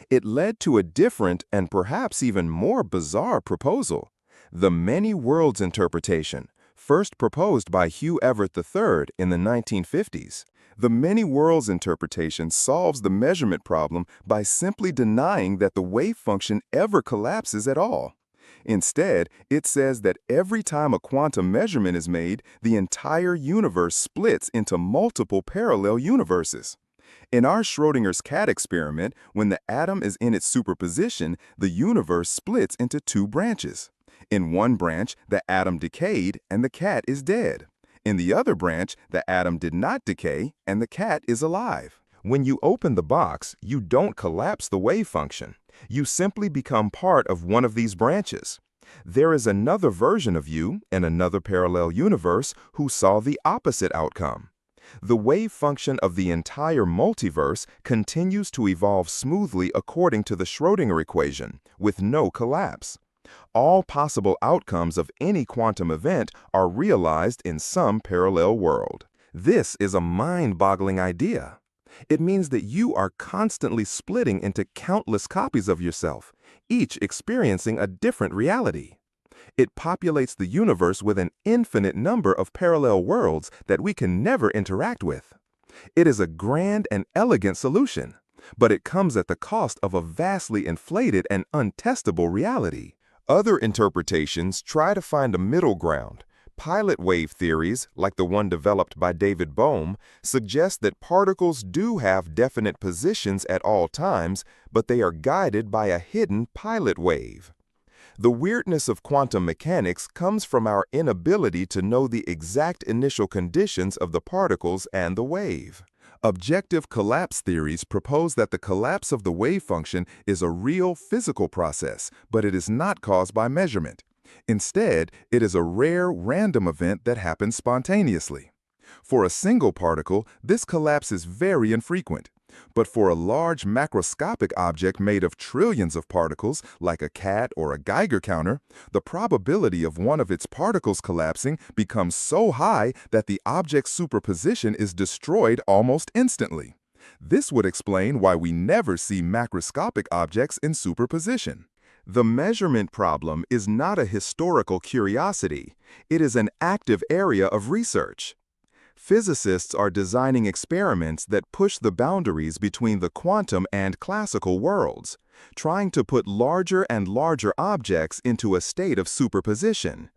It led to a different and perhaps even more bizarre proposal, the many worlds interpretation, first proposed by Hugh Everett III in the 1950s. The many worlds interpretation solves the measurement problem by simply denying that the wave function ever collapses at all. Instead, it says that every time a quantum measurement is made, the entire universe splits into multiple parallel universes. In our Schrödinger's cat experiment, when the atom is in its superposition, the universe splits into two branches. In one branch, the atom decayed and the cat is dead. In the other branch, the atom did not decay and the cat is alive. When you open the box, you don't collapse the wave function. You simply become part of one of these branches. There is another version of you in another parallel universe who saw the opposite outcome. The wave function of the entire multiverse continues to evolve smoothly according to the Schrödinger equation, with no collapse. All possible outcomes of any quantum event are realized in some parallel world. This is a mind-boggling idea. It means that you are constantly splitting into countless copies of yourself, each experiencing a different reality. It populates the universe with an infinite number of parallel worlds that we can never interact with. It is a grand and elegant solution, but it comes at the cost of a vastly inflated and untestable reality. Other interpretations try to find a middle ground. Pilot wave theories, like the one developed by David Bohm, suggest that particles do have definite positions at all times, but they are guided by a hidden pilot wave. The weirdness of quantum mechanics comes from our inability to know the exact initial conditions of the particles and the wave. Objective collapse theories propose that the collapse of the wave function is a real physical process, but it is not caused by measurement. Instead, it is a rare, random event that happens spontaneously. For a single particle, this collapse is very infrequent. But for a large macroscopic object made of trillions of particles, like a cat or a Geiger counter, the probability of one of its particles collapsing becomes so high that the object's superposition is destroyed almost instantly. This would explain why we never see macroscopic objects in superposition. The measurement problem is not a historical curiosity. It is an active area of research. Physicists are designing experiments that push the boundaries between the quantum and classical worlds, trying to put larger and larger objects into a state of superposition.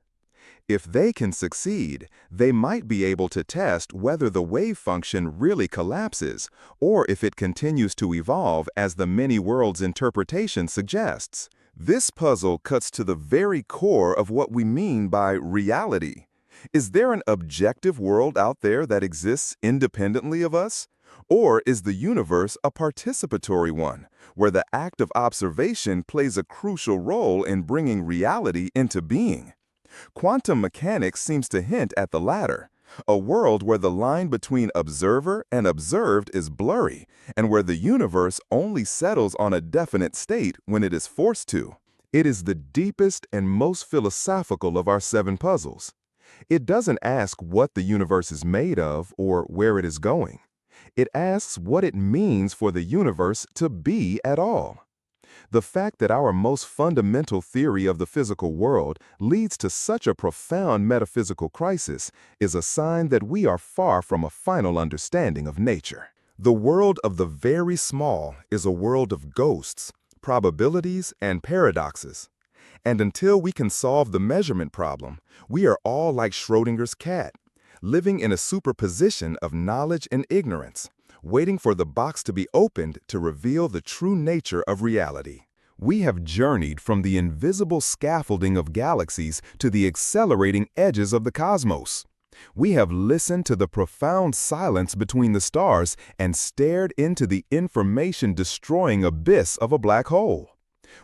If they can succeed, they might be able to test whether the wave function really collapses or if it continues to evolve as the many-worlds interpretation suggests. This puzzle cuts to the very core of what we mean by reality. Is there an objective world out there that exists independently of us? Or is the universe a participatory one, where the act of observation plays a crucial role in bringing reality into being? Quantum mechanics seems to hint at the latter, a world where the line between observer and observed is blurry, and where the universe only settles on a definite state when it is forced to. It is the deepest and most philosophical of our 7 puzzles. It doesn't ask what the universe is made of or where it is going. It asks what it means for the universe to be at all. The fact that our most fundamental theory of the physical world leads to such a profound metaphysical crisis is a sign that we are far from a final understanding of nature. The world of the very small is a world of ghosts, probabilities, and paradoxes. And until we can solve the measurement problem, we are all like Schrödinger's cat, living in a superposition of knowledge and ignorance, waiting for the box to be opened to reveal the true nature of reality. We have journeyed from the invisible scaffolding of galaxies to the accelerating edges of the cosmos. We have listened to the profound silence between the stars and stared into the information-destroying abyss of a black hole.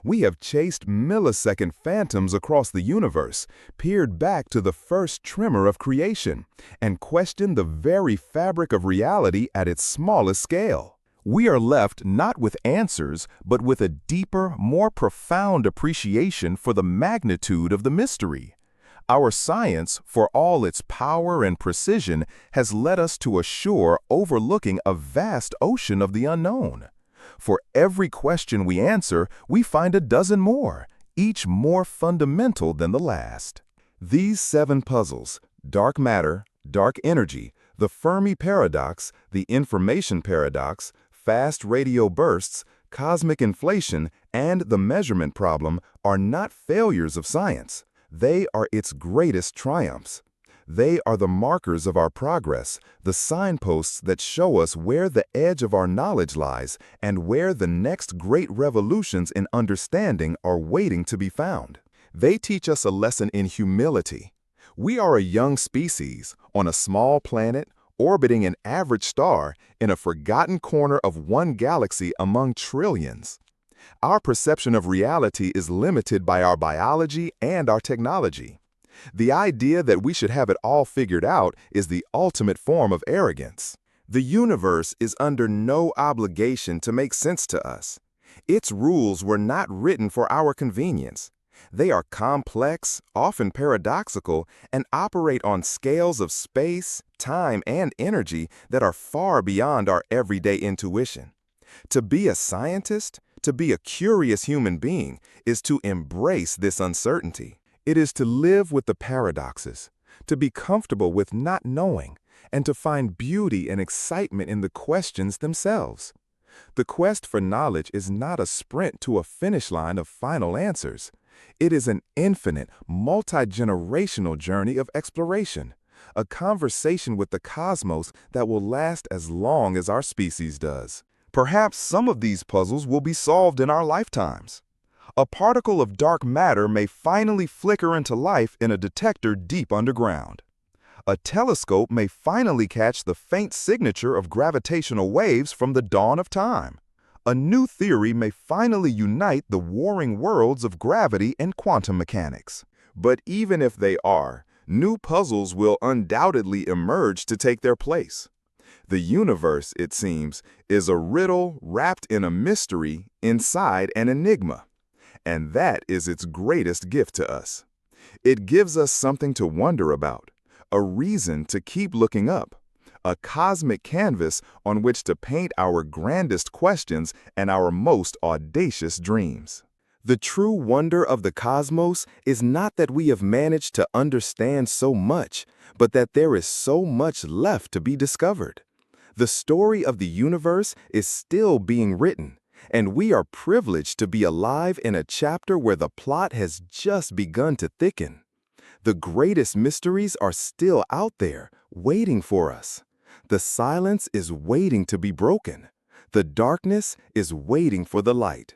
We have chased millisecond phantoms across the universe, peered back to the first tremor of creation, and questioned the very fabric of reality at its smallest scale. We are left not with answers, but with a deeper, more profound appreciation for the magnitude of the mystery. Our science, for all its power and precision, has led us to a shore overlooking a vast ocean of the unknown. For every question we answer, we find a dozen more, each more fundamental than the last. These 7 puzzles, dark matter, dark energy, the Fermi paradox, the information paradox, fast radio bursts, cosmic inflation, and the measurement problem, are not failures of science. They are its greatest triumphs. They are the markers of our progress, the signposts that show us where the edge of our knowledge lies and where the next great revolutions in understanding are waiting to be found. They teach us a lesson in humility. We are a young species on a small planet orbiting an average star in a forgotten corner of one galaxy among trillions. Our perception of reality is limited by our biology and our technology. The idea that we should have it all figured out is the ultimate form of arrogance. The universe is under no obligation to make sense to us. Its rules were not written for our convenience. They are complex, often paradoxical, and operate on scales of space, time, and energy that are far beyond our everyday intuition. To be a scientist, to be a curious human being, is to embrace this uncertainty. It is to live with the paradoxes, to be comfortable with not knowing, and to find beauty and excitement in the questions themselves. The quest for knowledge is not a sprint to a finish line of final answers. It is an infinite, multi-generational journey of exploration, a conversation with the cosmos that will last as long as our species does. Perhaps some of these puzzles will be solved in our lifetimes. A particle of dark matter may finally flicker into life in a detector deep underground. A telescope may finally catch the faint signature of gravitational waves from the dawn of time. A new theory may finally unite the warring worlds of gravity and quantum mechanics. But even if they are, new puzzles will undoubtedly emerge to take their place. The universe, it seems, is a riddle wrapped in a mystery inside an enigma. And that is its greatest gift to us. It gives us something to wonder about, a reason to keep looking up, a cosmic canvas on which to paint our grandest questions and our most audacious dreams. The true wonder of the cosmos is not that we have managed to understand so much, but that there is so much left to be discovered. The story of the universe is still being written, and we are privileged to be alive in a chapter where the plot has just begun to thicken. The greatest mysteries are still out there, waiting for us. The silence is waiting to be broken. The darkness is waiting for the light.